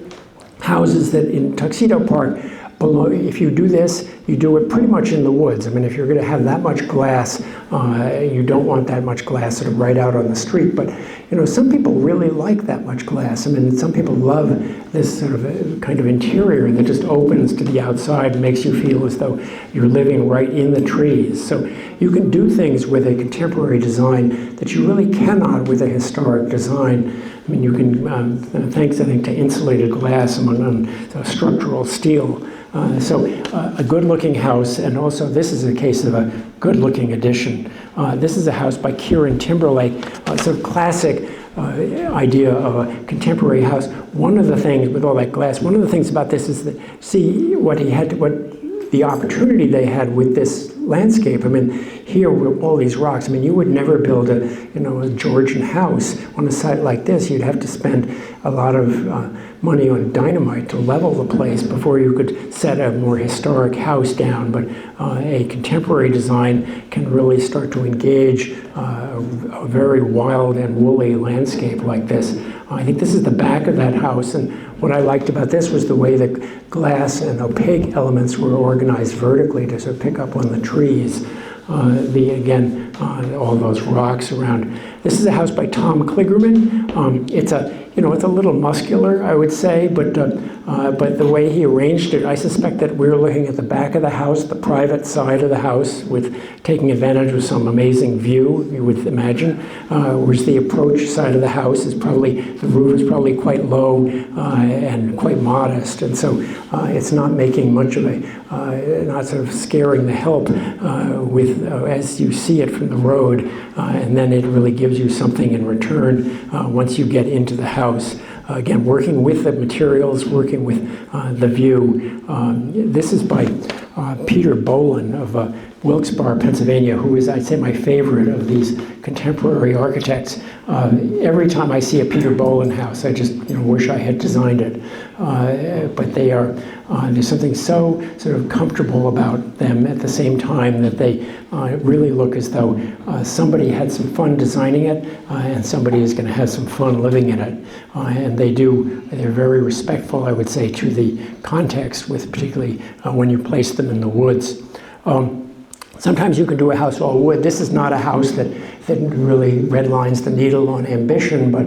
houses that in Tuxedo Park, below, if you do this, you do it pretty much in the woods. I mean, if you're going to have that much glass, you don't want that much glass sort of right out on the street. But some people really like that much glass. I mean, some people love this sort of kind of interior that just opens to the outside and makes you feel as though you're living right in the trees. So you can do things with a contemporary design that you really cannot with a historic design. I mean, you can, thanks, I think, to insulated glass and structural steel. So a good-looking house, and also this is a case of a good-looking addition. This is a house by Kieran Timberlake, a sort of classic idea of a contemporary house. One of the things with all that glass, one of the things about this is that, see what the opportunity they had with this landscape. I mean, here with all these rocks, I mean, you would never build a Georgian house on a site like this. You'd have to spend a lot of money on dynamite to level the place before you could set a more historic house down. But a contemporary design can really start to engage a very wild and woolly landscape like this. I think this is the back of that house, and what I liked about this was the way the glass and opaque elements were organized vertically to sort of pick up on the trees. All those rocks around. This is a house by Tom Kligerman. It's a little muscular, I would say, but the way he arranged it, I suspect that we're looking at the back of the house, the private side of the house, with taking advantage of some amazing view, you would imagine. Whereas the approach side of the house is probably, the roof is probably quite low and quite modest, and so it's not making much of not sort of scaring the help as you see it from the road, and then it really gives you something in return once you get into the house. Again, working with the materials, working with the view. This is by Peter Bolin of Wilkes-Barre, Pennsylvania, who is, I'd say, my favorite of these contemporary architects. Every time I see a Peter Bolin house, I just wish I had designed it. But they are, there's something so sort of comfortable about them at the same time that they really look as though somebody had some fun designing it and somebody is going to have some fun living in it. And they're very respectful, I would say, to the context, with particularly when you place them in the woods. Sometimes you can do a house all wood. This is not a house that really redlines the needle on ambition, but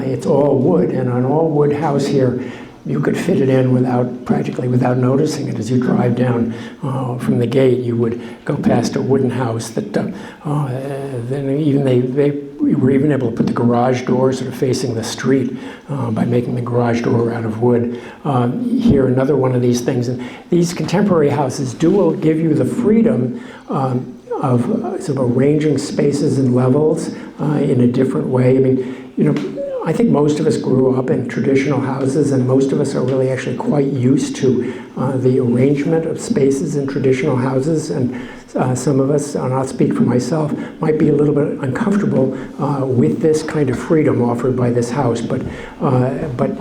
it's all wood. And an all wood house here, you could fit it in practically without noticing it. As you drive down from the gate, you would go past a wooden house that then even we were even able to put the garage door sort of facing the street by making the garage door out of wood. Here, another one of these things. And these contemporary houses do give you the freedom of sort of arranging spaces and levels in a different way. I mean, I think most of us grew up in traditional houses, and most of us are really actually quite used to the arrangement of spaces in traditional houses. And some of us, and I'll speak for myself, might be a little bit uncomfortable with this kind of freedom offered by this house. But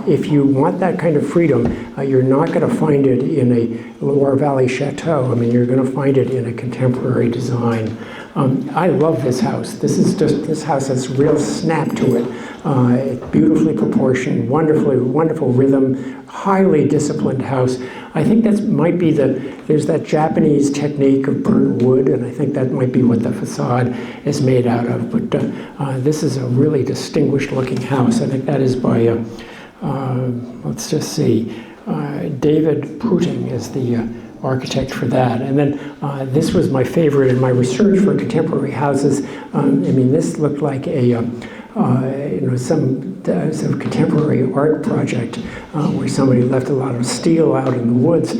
if you want that kind of freedom, you're not going to find it in a Loire Valley chateau. I mean, you're going to find it in a contemporary design. I love this house. This house has real snap to it. beautifully proportioned, wonderful rhythm, highly disciplined house. I think that might be there's that Japanese technique of burnt wood, and I think that might be what the facade is made out of. But this is a really distinguished looking house. I think that is by, let's just see, David Pruting is the architect for that. And then this was my favorite in my research for contemporary houses. I mean, this looked like a some contemporary art project where somebody left a lot of steel out in the woods.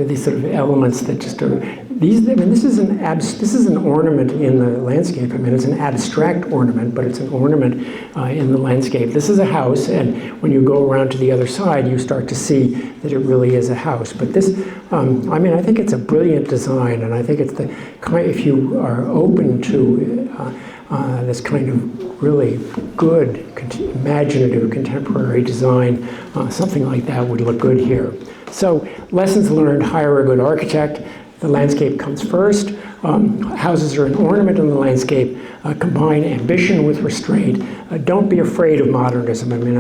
These sort of elements that just are these. I mean, this is an ornament in the landscape. I mean, it's an abstract ornament, but it's an ornament in the landscape. This is a house, and when you go around to the other side, you start to see that it really is a house. But this, I mean, I think it's a brilliant design, and I think it's the kind. If you are open to this kind of really good, imaginative, contemporary design, something like that would look good here. So, lessons learned: hire a good architect. The landscape comes first. Houses are an ornament in the landscape. Combine ambition with restraint. Don't be afraid of modernism. I mean,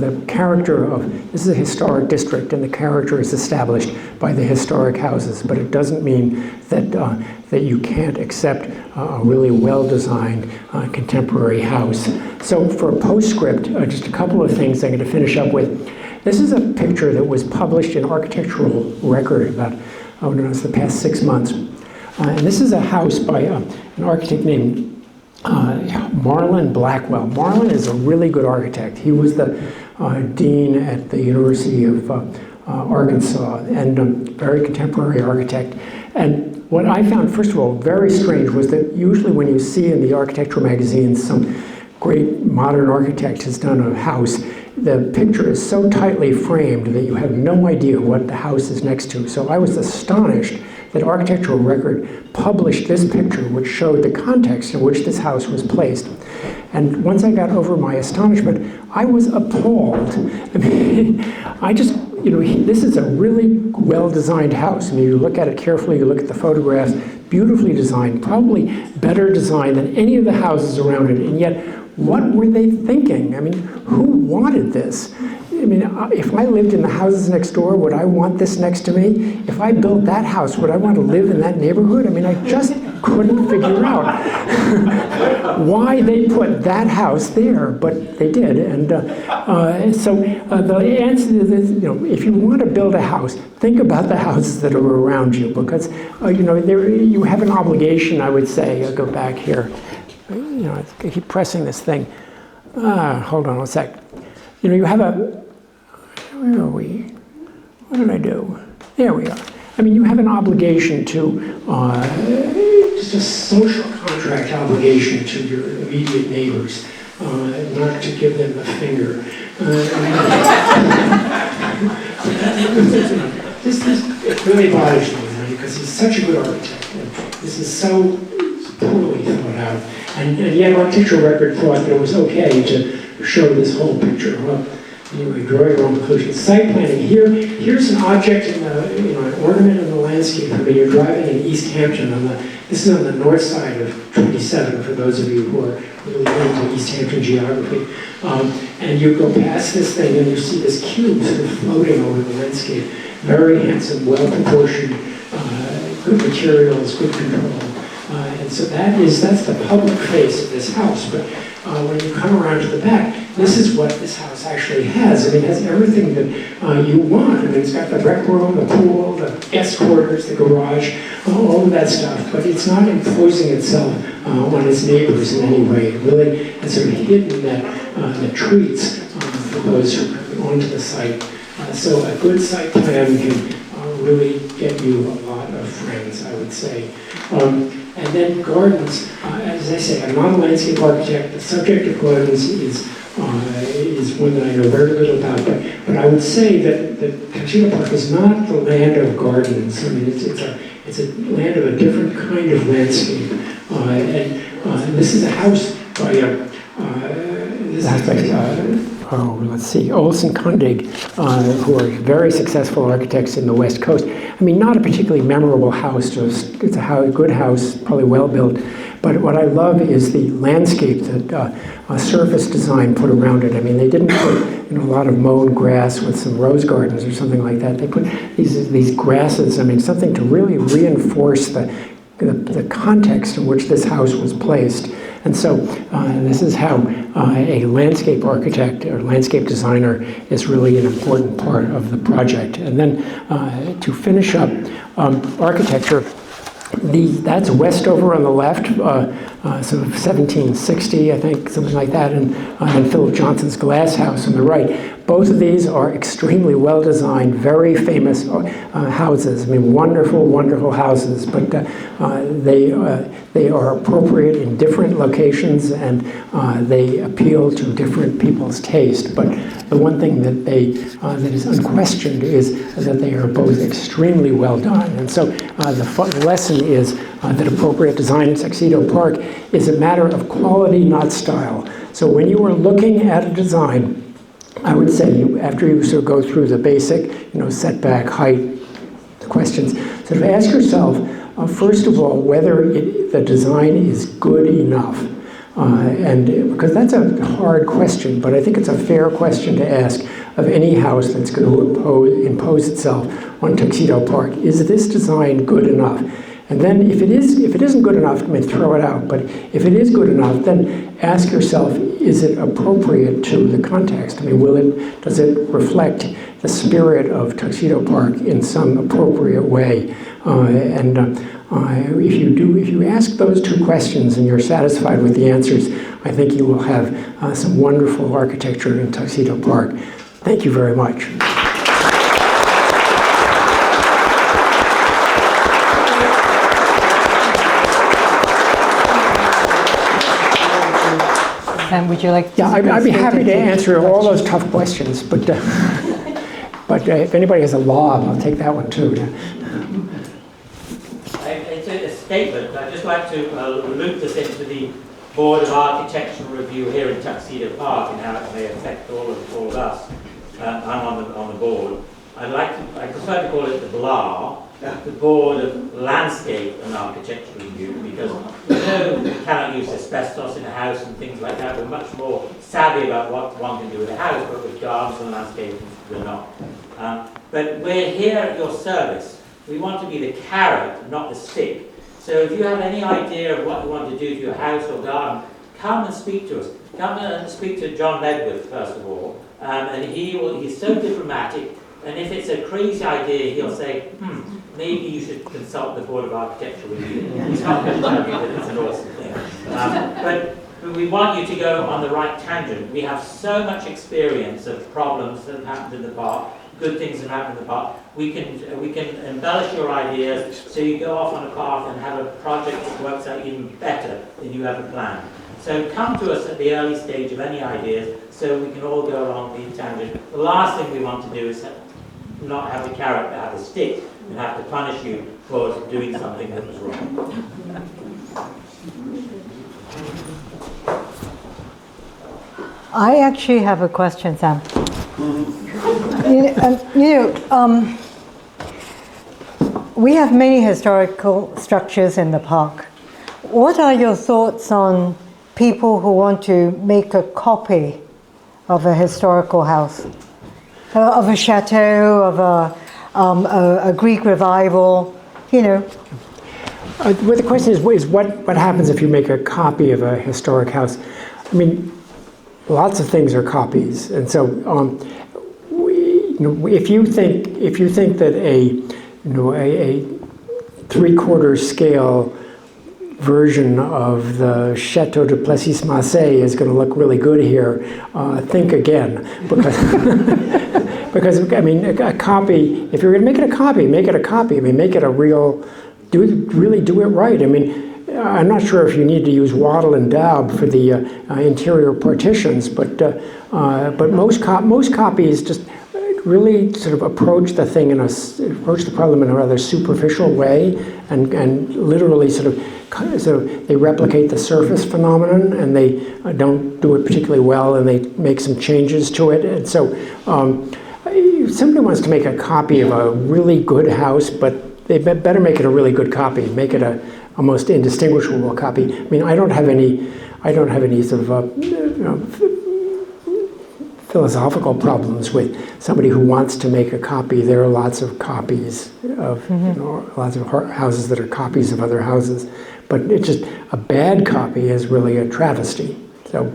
the character of this is a historic district, and the character is established by the historic houses. But it doesn't mean that that you can't accept a really well-designed contemporary house. So, for a postscript, just a couple of things I'm going to finish up with. This is a picture that was published in Architectural Record about, the past 6 months. And this is a house by an architect named Marlon Blackwell. Marlon is a really good architect. He was the dean at the University of Arkansas, and a very contemporary architect. And what I found, first of all, very strange was that usually when you see in the architectural magazines some great modern architect has done a house, the picture is so tightly framed that you have no idea what the house is next to. So I was astonished that Architectural Record published this picture, which showed the context in which this house was placed. And once I got over my astonishment, I was appalled. I mean, this is a really well-designed house. I mean, you look at it carefully, you look at the photographs, beautifully designed, probably better designed than any of the houses around it, and yet, what were they thinking? I mean, who wanted this? I mean, if I lived in the houses next door, would I want this next to me? If I built that house, would I want to live in that neighborhood? I mean, I just couldn't figure out why they put that house there, but they did. And so the answer to this, if you want to build a house, think about the houses that are around you, because you have an obligation, I would say. I'll go back here. I keep pressing this thing. Hold on a sec. You have where are we? What did I do? There we are. I mean, you have an obligation to, just a social contract obligation to your immediate neighbors, not to give them the finger. This really bothers me, because he's such a good architect. And this is so poorly thought out. And yet Architectural Record thought that it was okay to show this whole picture. Well, anyway, draw your own conclusions. Site planning. Here's an object in an ornament in the landscape. I mean, you're driving in East Hampton this is on the north side of 27, for those of you who are really into East Hampton geography. And you go past this thing and you see this cube sort of floating over the landscape. Very handsome, well-proportioned, good materials, good control. And so that's the public face of this house. But when you come around to the back, this is what this house actually has. I mean, it has everything that you want. I mean, it's got the rec room, the pool, the guest quarters, the garage, all of that stuff. But it's not imposing itself on its neighbors in any way. It really has sort of hidden the treats for those who come onto the site. So a good site plan can really get you a lot of friends, I would say. And then gardens, as I say, I'm not a landscape architect. The subject of gardens is one that I know very little about. But I would say that Tuxedo Park is not the land of gardens. I mean, it's a land of a different kind of landscape. And this is a house by let's see, Olson Kundig, who are very successful architects in the West Coast. I mean, not a particularly memorable house. It's a good house, probably well built, But what I love is the landscape that surface design put around it. I mean, they didn't put a lot of mown grass with some rose gardens or something like that. They put these grasses, I mean, something to really reinforce the context in which this house was placed. And so this is how a landscape architect or landscape designer is really an important part of the project. And then to finish up architecture, that's Westover on the left, sort of 1760, I think, something like that, and Philip Johnson's Glass House on the right. Both of these are extremely well-designed, very famous houses. I mean, wonderful, wonderful houses, but they are appropriate in different locations, and they appeal to different people's taste. But the one thing that that is unquestioned is that they are both extremely well done. And so the lesson is that appropriate design in Tuxedo Park is a matter of quality, not style. So when you are looking at a design, I would say after you sort of go through the basic, setback, height questions, sort of ask yourself, first of all, whether the design is good enough. And because that's a hard question, but I think it's a fair question to ask of any house that's going to impose itself on Tuxedo Park. Is this design good enough? And then if it isn't good enough, I mean, throw it out. But if it is good enough, then ask yourself, is it appropriate to the context? I mean, does it reflect the spirit of Tuxedo Park in some appropriate way? If you ask those two questions and you're satisfied with the answers, I think you will have some wonderful architecture in Tuxedo Park. Thank you very much. And would you like to? Yeah, I'd be happy to answer all those tough questions, but if anybody has a law, I'll take that one too. It's a statement. I'd just like to loop this into the Board of Architectural Review here in Tuxedo Park and how it may affect all of us. I'm on the board. I prefer to call it the BLAR, the Board of Landscape and Architectural Review, because we know we cannot use asbestos in a house and things like that. We're much more savvy about what one can do with a house, but with gardens and landscape, we're not. But we're here at your service. We want to be the carrot, not the stick. So if you have any idea of what you want to do to your house or garden, come and speak to us. Come and speak to John Ledworth, first of all, and he's so diplomatic. And if it's a crazy idea, he'll say, maybe you should consult the Board of Architectural Review. He's not going to tell you that it's an awesome thing. But we want you to go on the right tangent. We have so much experience of problems that have happened in the park, good things that have happened in the park. We can embellish your ideas so you go off on a path and have a project that works out even better than you ever planned. So come to us at the early stage of any ideas so we can all go along the tangent. The last thing we want to do is not have the carrot but have the stick and have to punish you for doing something that was wrong. I actually have a question, Sam. We have many historical structures in the park. What are your thoughts on people who want to make a copy of a historical house, of a chateau, of a Greek revival, Well, the question is what happens if you make a copy of a historic house? I mean, lots of things are copies, and so if you think that a 3/4 scale version of the Chateau de Plessis-Marseille is going to look really good here, think again, because I mean, a copy. If you're going to make it a copy, make it a copy. I mean, make it a real. Really do it right. I mean, I'm not sure if you need to use wattle and daub for the interior partitions, but most copies just really sort of approach the thing approach the problem in a rather superficial way, and literally sort of they replicate the surface phenomenon, and they don't do it particularly well, and they make some changes to it, and so if somebody wants to make a copy of a really good house, but they better make it a really good copy. Make it a almost indistinguishable copy. I mean, I don't have any sort of philosophical problems with somebody who wants to make a copy. There are lots of copies of, lots of houses that are copies of other houses, but it's just a bad copy is really a travesty. So,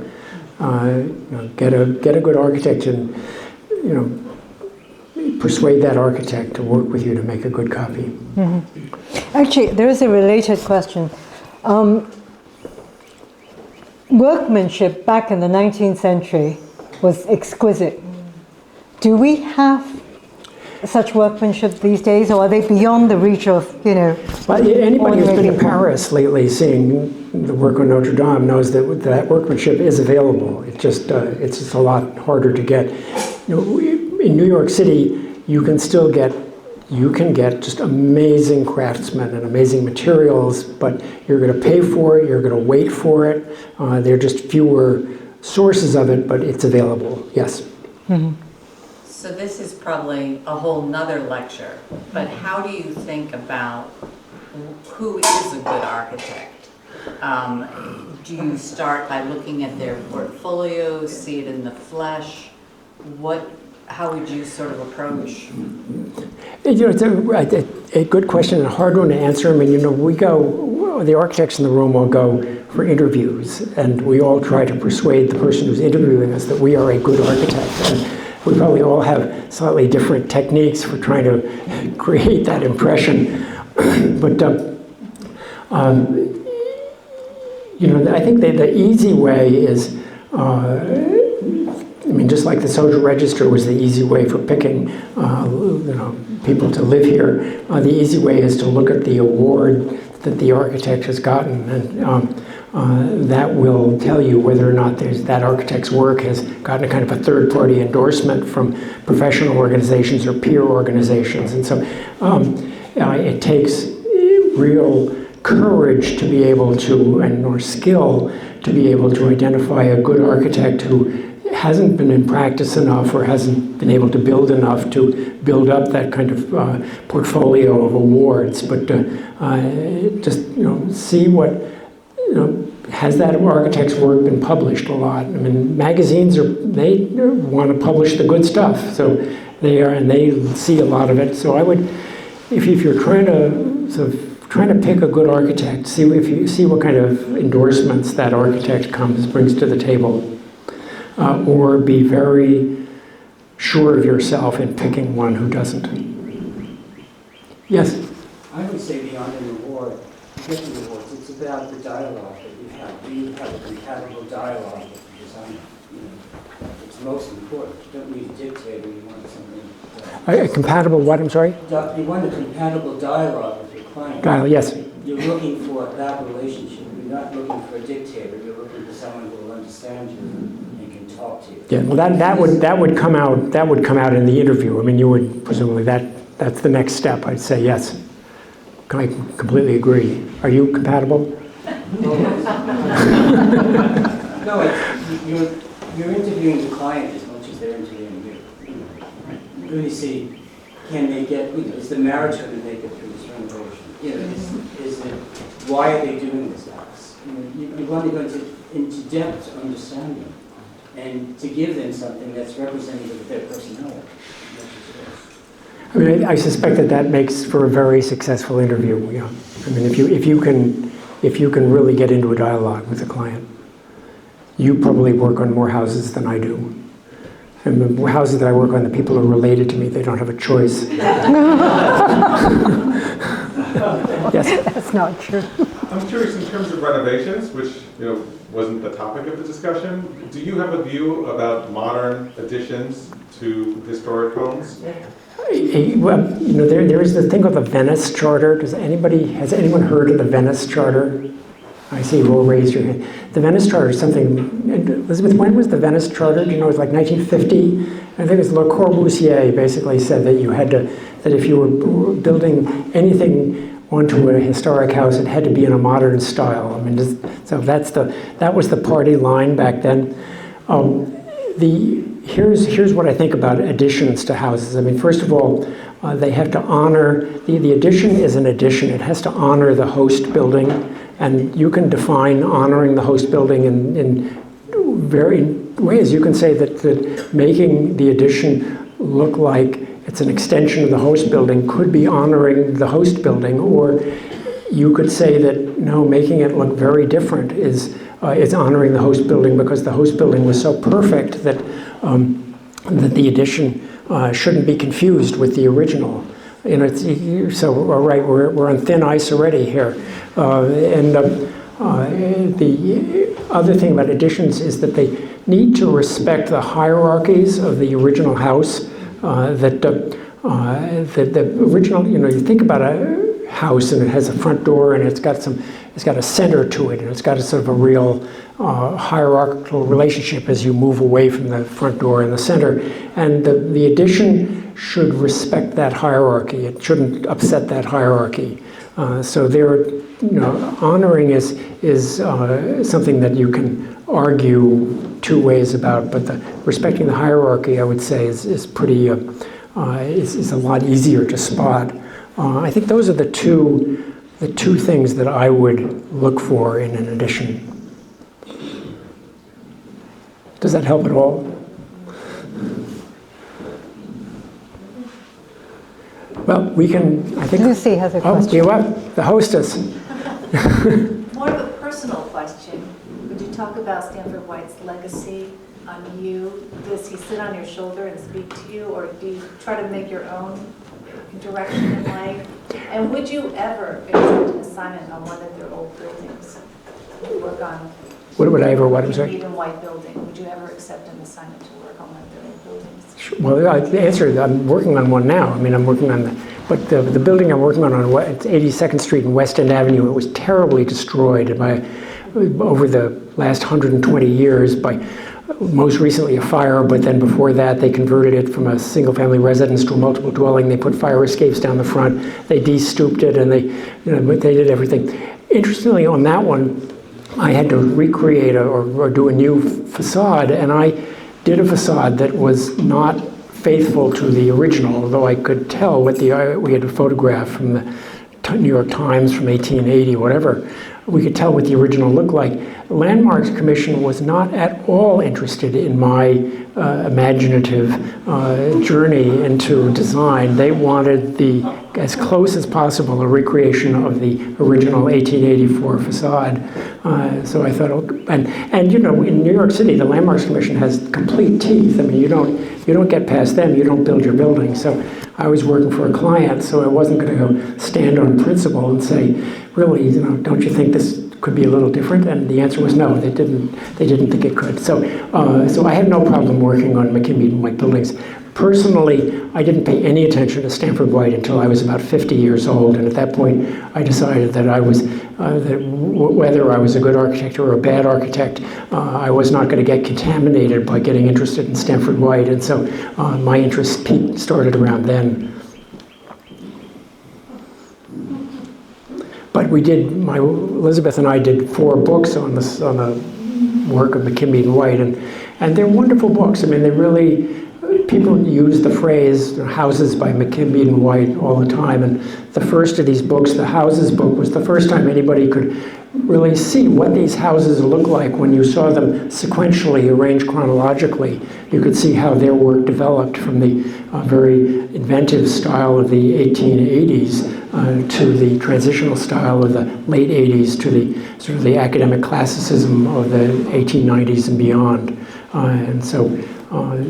get a good architect and, persuade that architect to work with you to make a good copy. Actually, there is a related question. Workmanship back in the 19th century was exquisite. Do we have such workmanship these days, or are they beyond the reach of, Well, anybody who's been to Paris lately seeing the work on Notre Dame knows that workmanship is available. It's just a lot harder to get. In New York City, you can get just amazing craftsmen and amazing materials, but you're going to pay for it, you're going to wait for it. There are just fewer sources of it, but it's available, yes. So this is probably a whole nother lecture, but how do you think about who is a good architect? Do you start by looking at their portfolio, see it in the flesh? How would you sort of approach? It's a good question and a hard one to answer. I mean, the architects in the room all go for interviews, and we all try to persuade the person who's interviewing us that we are a good architect. And we probably all have slightly different techniques for trying to create that impression. But I think the easy way is, just like the social register was the easy way for picking, people to live here. The easy way is to look at the award that the architect has gotten, and that will tell you whether or not that architect's work has gotten a kind of a third-party endorsement from professional organizations or peer organizations. And so it takes real courage to be able to, or skill, to be able to identify a good architect who hasn't been in practice enough or hasn't been able to build enough to build up that kind of portfolio of awards, but just see what, has that architect's work been published a lot? I mean, magazines they want to publish the good stuff, so they see a lot of it. So I would, if you're trying to pick a good architect, see what kind of endorsements that architect brings to the table. Or be very sure of yourself in picking one who doesn't. Yes? I would say beyond an award, getting awards, it's about the dialogue that you have. Do you have a compatible dialogue with the designer? It's most important. You don't need a dictator, you want something. A compatible what, I'm sorry? You want a compatible dialogue with your client. Dialogue, yes. You're looking for that relationship. You're not looking for a dictator. You're looking for someone who will understand you and can talk to you. Yeah, well, that would come out. That would come out in the interview. I mean, you would presumably that's the next step. I'd say yes. I completely agree. Are you compatible? No, you're interviewing the client as much as they're interviewing you. You really see, can they get? Is the marriage going to make it through this renovation? Is it? Why are they doing this house? You want to go into depth to understand them, and to give them something that's representative of their personality. I mean, I suspect that makes for a very successful interview. Yeah. I mean, if you can really get into a dialogue with a client, you probably work on more houses than I do. And the houses that I work on, the people are related to me. They don't have a choice. Yes. That's not true. I'm curious, in terms of renovations, which wasn't the topic of the discussion, do you have a view about modern additions to historic homes? Well, there is this thing called the Venice Charter. Has anyone heard of the Venice Charter? I see you all raise your hand. The Venice Charter is something, Elizabeth, when was the Venice Charter? Do you know, it was like 1950? I think it was Le Corbusier basically said that that if you were building anything onto a historic house, it had to be in a modern style. I mean, so that was the party line back then. Here's what I think about additions to houses. I mean, first of all, they have to honor, the addition is an addition. It has to honor the host building, and you can define honoring the host building in very ways. You can say that making the addition look like it's an extension of the host building could be honoring the host building, or you could say that no, making it look very different is honoring the host building because the host building was so perfect that that the addition shouldn't be confused with the original. You know, so all right, we're on thin ice already here. The other thing about additions is that they need to respect the hierarchies of the original house. That the original, you know, you think about a house and it has a front door and it's got a center to it, and it's got a sort of a real hierarchical relationship as you move away from the front door and the center. And the addition should respect that hierarchy. It shouldn't upset that hierarchy. So there, you know, honoring is something that you can argue two ways about, but respecting the hierarchy, I would say, is pretty is a lot easier to spot. I think those are the two things that I would look for in an addition. Does that help at all? Well, we can, I think... Lucy has a question. Oh, you what? The hostess. More of a personal question. Would you talk about Stanford White's legacy on you? Does he sit on your shoulder and speak to you, or do you try to make your own direction in life? And would you ever accept an assignment on one of their old buildings to work on? What would I ever, what, I'm sorry? Even White building. Would you ever accept an assignment to work on one of their old buildings? Well, the answer is I'm working on one now. I mean, I'm working on the building I'm working on it's 82nd Street and West End Avenue. It was terribly destroyed over the last 120 years by most recently a fire, but then before that they converted it from a single-family residence to a multiple dwelling. They put fire escapes down the front. They de-stooped it, and they did everything. Interestingly, on that one, I had to recreate or do a new facade, and I did a facade that was not faithful to the original, although I could tell what we had a photograph from the New York Times from 1880, whatever. We could tell what the original looked like. The Landmarks Commission was not at all interested in my imaginative journey into design. They wanted as close as possible a recreation of the original 1884 facade. So I thought, and you know, in New York City, the Landmarks Commission has complete teeth. I mean, you don't get past them, you don't build your building. So I was working for a client, so I wasn't going to go stand on principle and say, really, you know, don't you think this could be a little different? And the answer was no, they didn't think it could. So I had no problem working on McKim Eden White buildings. Personally, I didn't pay any attention to Stanford White until I was about 50 years old, and at that point I decided that whether I was a good architect or a bad architect, I was not going to get contaminated by getting interested in Stanford White, and so my interest started around then. But Elizabeth and I did 4 books on the work of McKim Eden White, and they're wonderful books. I mean, they really, people use the phrase houses by McKim Eden White all the time, and the first of these books, the houses book, was the first time anybody could really see what these houses look like when you saw them sequentially arranged chronologically. You could see how their work developed from the very inventive style of the 1880s to the transitional style of the late 80s to the sort of the academic classicism of the 1890s and beyond. And so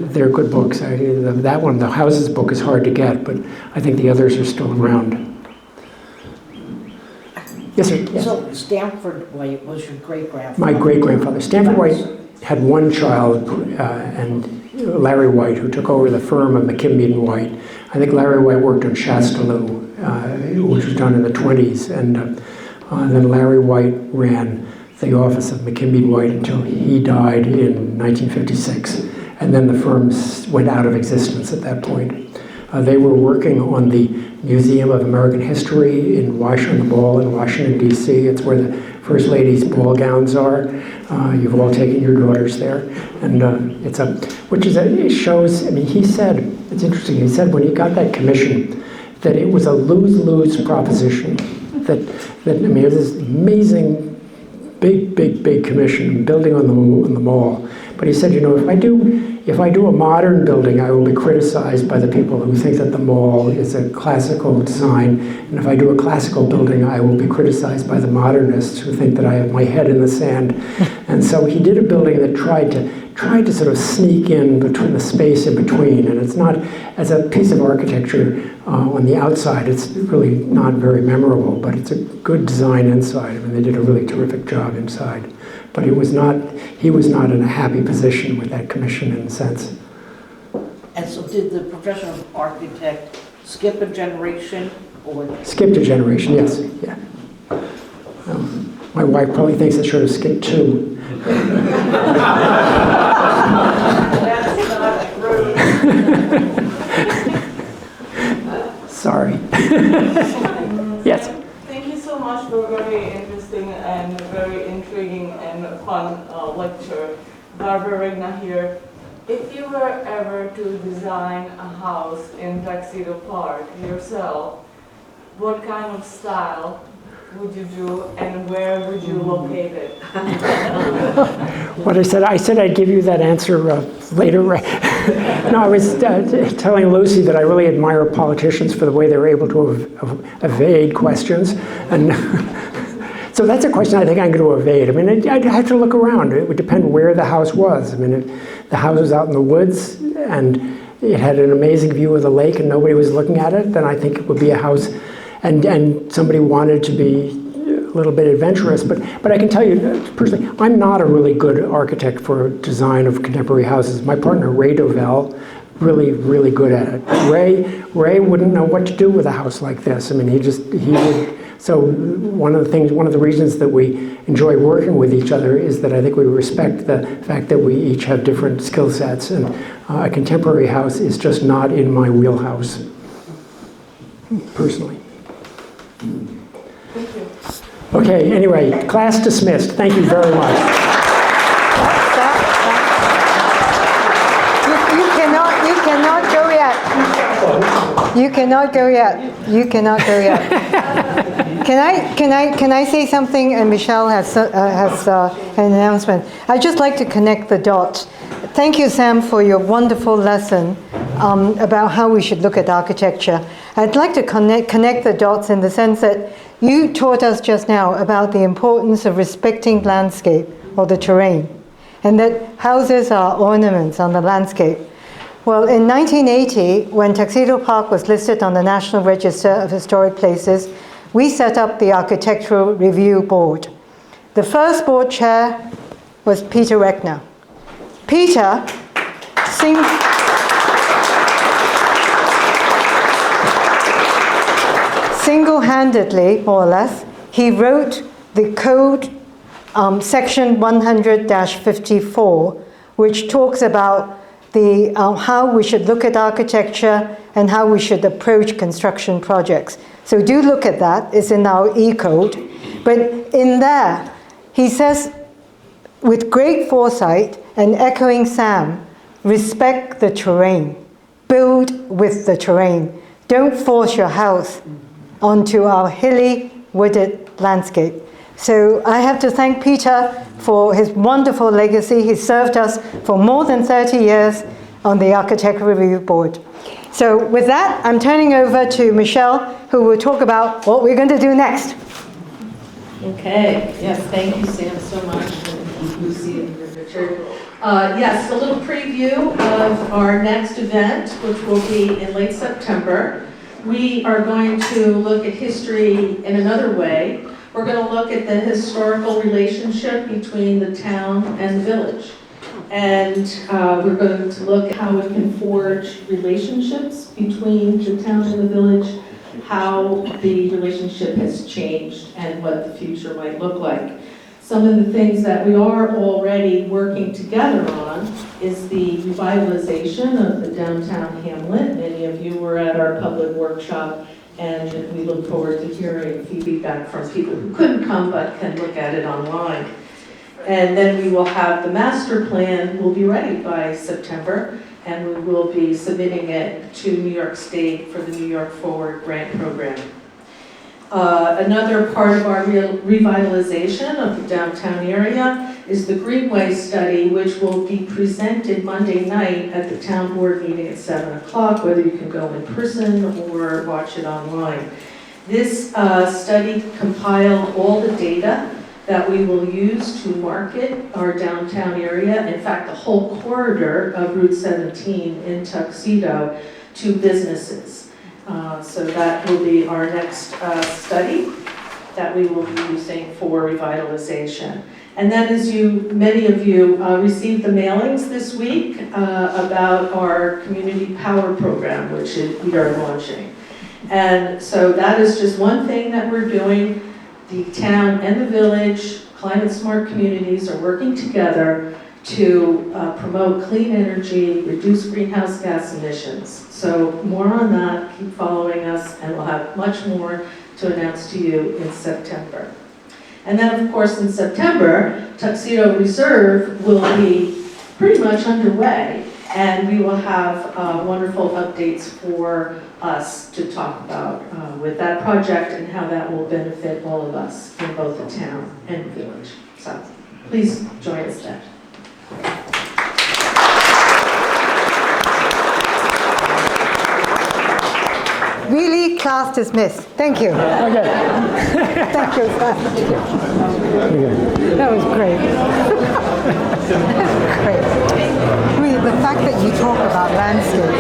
they're good books. That one, the houses book, is hard to get, but I think the others are still around. Yes, sir. Yes. So Stanford White was your great-grandfather? My great-grandfather. Stanford White had one child, and Larry White, who took over the firm of McKim Eden White. I think Larry White worked on Chastellux, which was done in the 20s, and then Larry White ran the office of McKim Eden White until he died in 1956, and then the firm went out of existence at that point. They were working on the Museum of American History in Washington, the Mall in Washington, D.C. It's where the First Lady's ball gowns are. You've all taken your daughters there. And it shows, I mean, he said, it's interesting, he said when he got that commission that it was a lose-lose proposition. That I mean, it was this amazing, big commission, building on the mall. But he said, you know, if I do a modern building, I will be criticized by the people who think that the mall is a classical design. And if I do a classical building, I will be criticized by the modernists who think that I have my head in the sand. And so he did a building that tried to sort of sneak in between the space in between. And it's not, as a piece of architecture on the outside, it's really not very memorable, but it's a good design inside. I mean, they did a really terrific job inside. But he was not in a happy position with that commission in a sense. And so did the professional architect skip a generation or? Skipped a generation, yes, yeah. My wife probably thinks it should have skipped 2. Sorry. Yes. Thank you so much for a very interesting and very intriguing and fun lecture. Barbara Regna here. If you were ever to design a house in Tuxedo Park yourself, what kind of style would you do and where would you locate it? What I said I'd give you that answer later. No, I was telling Lucy that I really admire politicians for the way they were able to evade questions. And so that's a question I think I'm going to evade. I mean, I'd have to look around. It would depend where the house was. I mean, if the house was out in the woods and it had an amazing view of the lake and nobody was looking at it, then I think it would be a house. And somebody wanted to be a little bit adventurous, but I can tell you personally, I'm not a really good architect for design of contemporary houses. My partner Ray Dovell, really good at it. Ray wouldn't know what to do with a house like this. I mean, he would. So one of the reasons that we enjoy working with each other is that I think we respect the fact that we each have different skill sets, and a contemporary house is just not in my wheelhouse, personally. Thank you. Okay, anyway, class dismissed. Thank you very much. You cannot go yet. You cannot go yet. You cannot go yet. Can I say something? And Michelle has an announcement. I'd just like to connect the dots. Thank you, Sam, for your wonderful lesson about how we should look at architecture. I'd like to connect the dots in the sense that you taught us just now about the importance of respecting landscape or the terrain, and that houses are ornaments on the landscape. Well, in 1980, when Tuxedo Park was listed on the National Register of Historic Places, we set up the Architectural Review Board. The first board chair was Peter Reckner. Peter single-handedly, more or less, he wrote the code section 100-54, which talks about the how we should look at architecture and how we should approach construction projects. So do look at that. It's in our E-code. But in there, he says, with great foresight and echoing Sam, respect the terrain. Build with the terrain. Don't force your house onto our hilly, wooded landscape. So I have to thank Peter for his wonderful legacy. He served us for more than 30 years on the Architectural Review Board. So with that, I'm turning over to Michelle, who will talk about what we're going to do next. Okay, yes, thank you, Sam, so much, and Lucy and Richard. Yes, a little preview of our next event, which will be in late September. We are going to look at history in another way. We're going to look at the historical relationship between the town and the village. And we're going to look at how we can forge relationships between the town and the village, how the relationship has changed, and what the future might look like. Some of the things that we are already working together on is the revitalization of the downtown hamlet. Many of you were at our public workshop And we look forward to hearing feedback from people who couldn't come but can look at it online. And then we will have the master plan will be ready by September, and we will be submitting it to New York State for the New York Forward grant program. Another part of our revitalization of the downtown area is the Greenway study, which will be presented Monday night at the town board meeting at 7 o'clock, whether you can go in person or watch it online. This study compiled all the data that we will use to market our downtown area, in fact, the whole corridor of Route 17 in Tuxedo, to businesses. So that will be our next study that we will be using for revitalization. And then as many of you received the mailings this week about our community power program, which we are launching. And so that is just one thing that we're doing. The town and the village, climate smart communities are working together to promote clean energy, reduce greenhouse gas emissions. So more on that, keep following us, and we'll have much more to announce to you in September. And then of course in September, Tuxedo Reserve will be pretty much underway, and we will have wonderful updates for us to talk about with that project and how that will benefit all of us in both the town and the village. So please join us then. Really, class dismissed. Thank you. Okay. Thank you. That was great. Great. I mean, the fact that you talk about landscape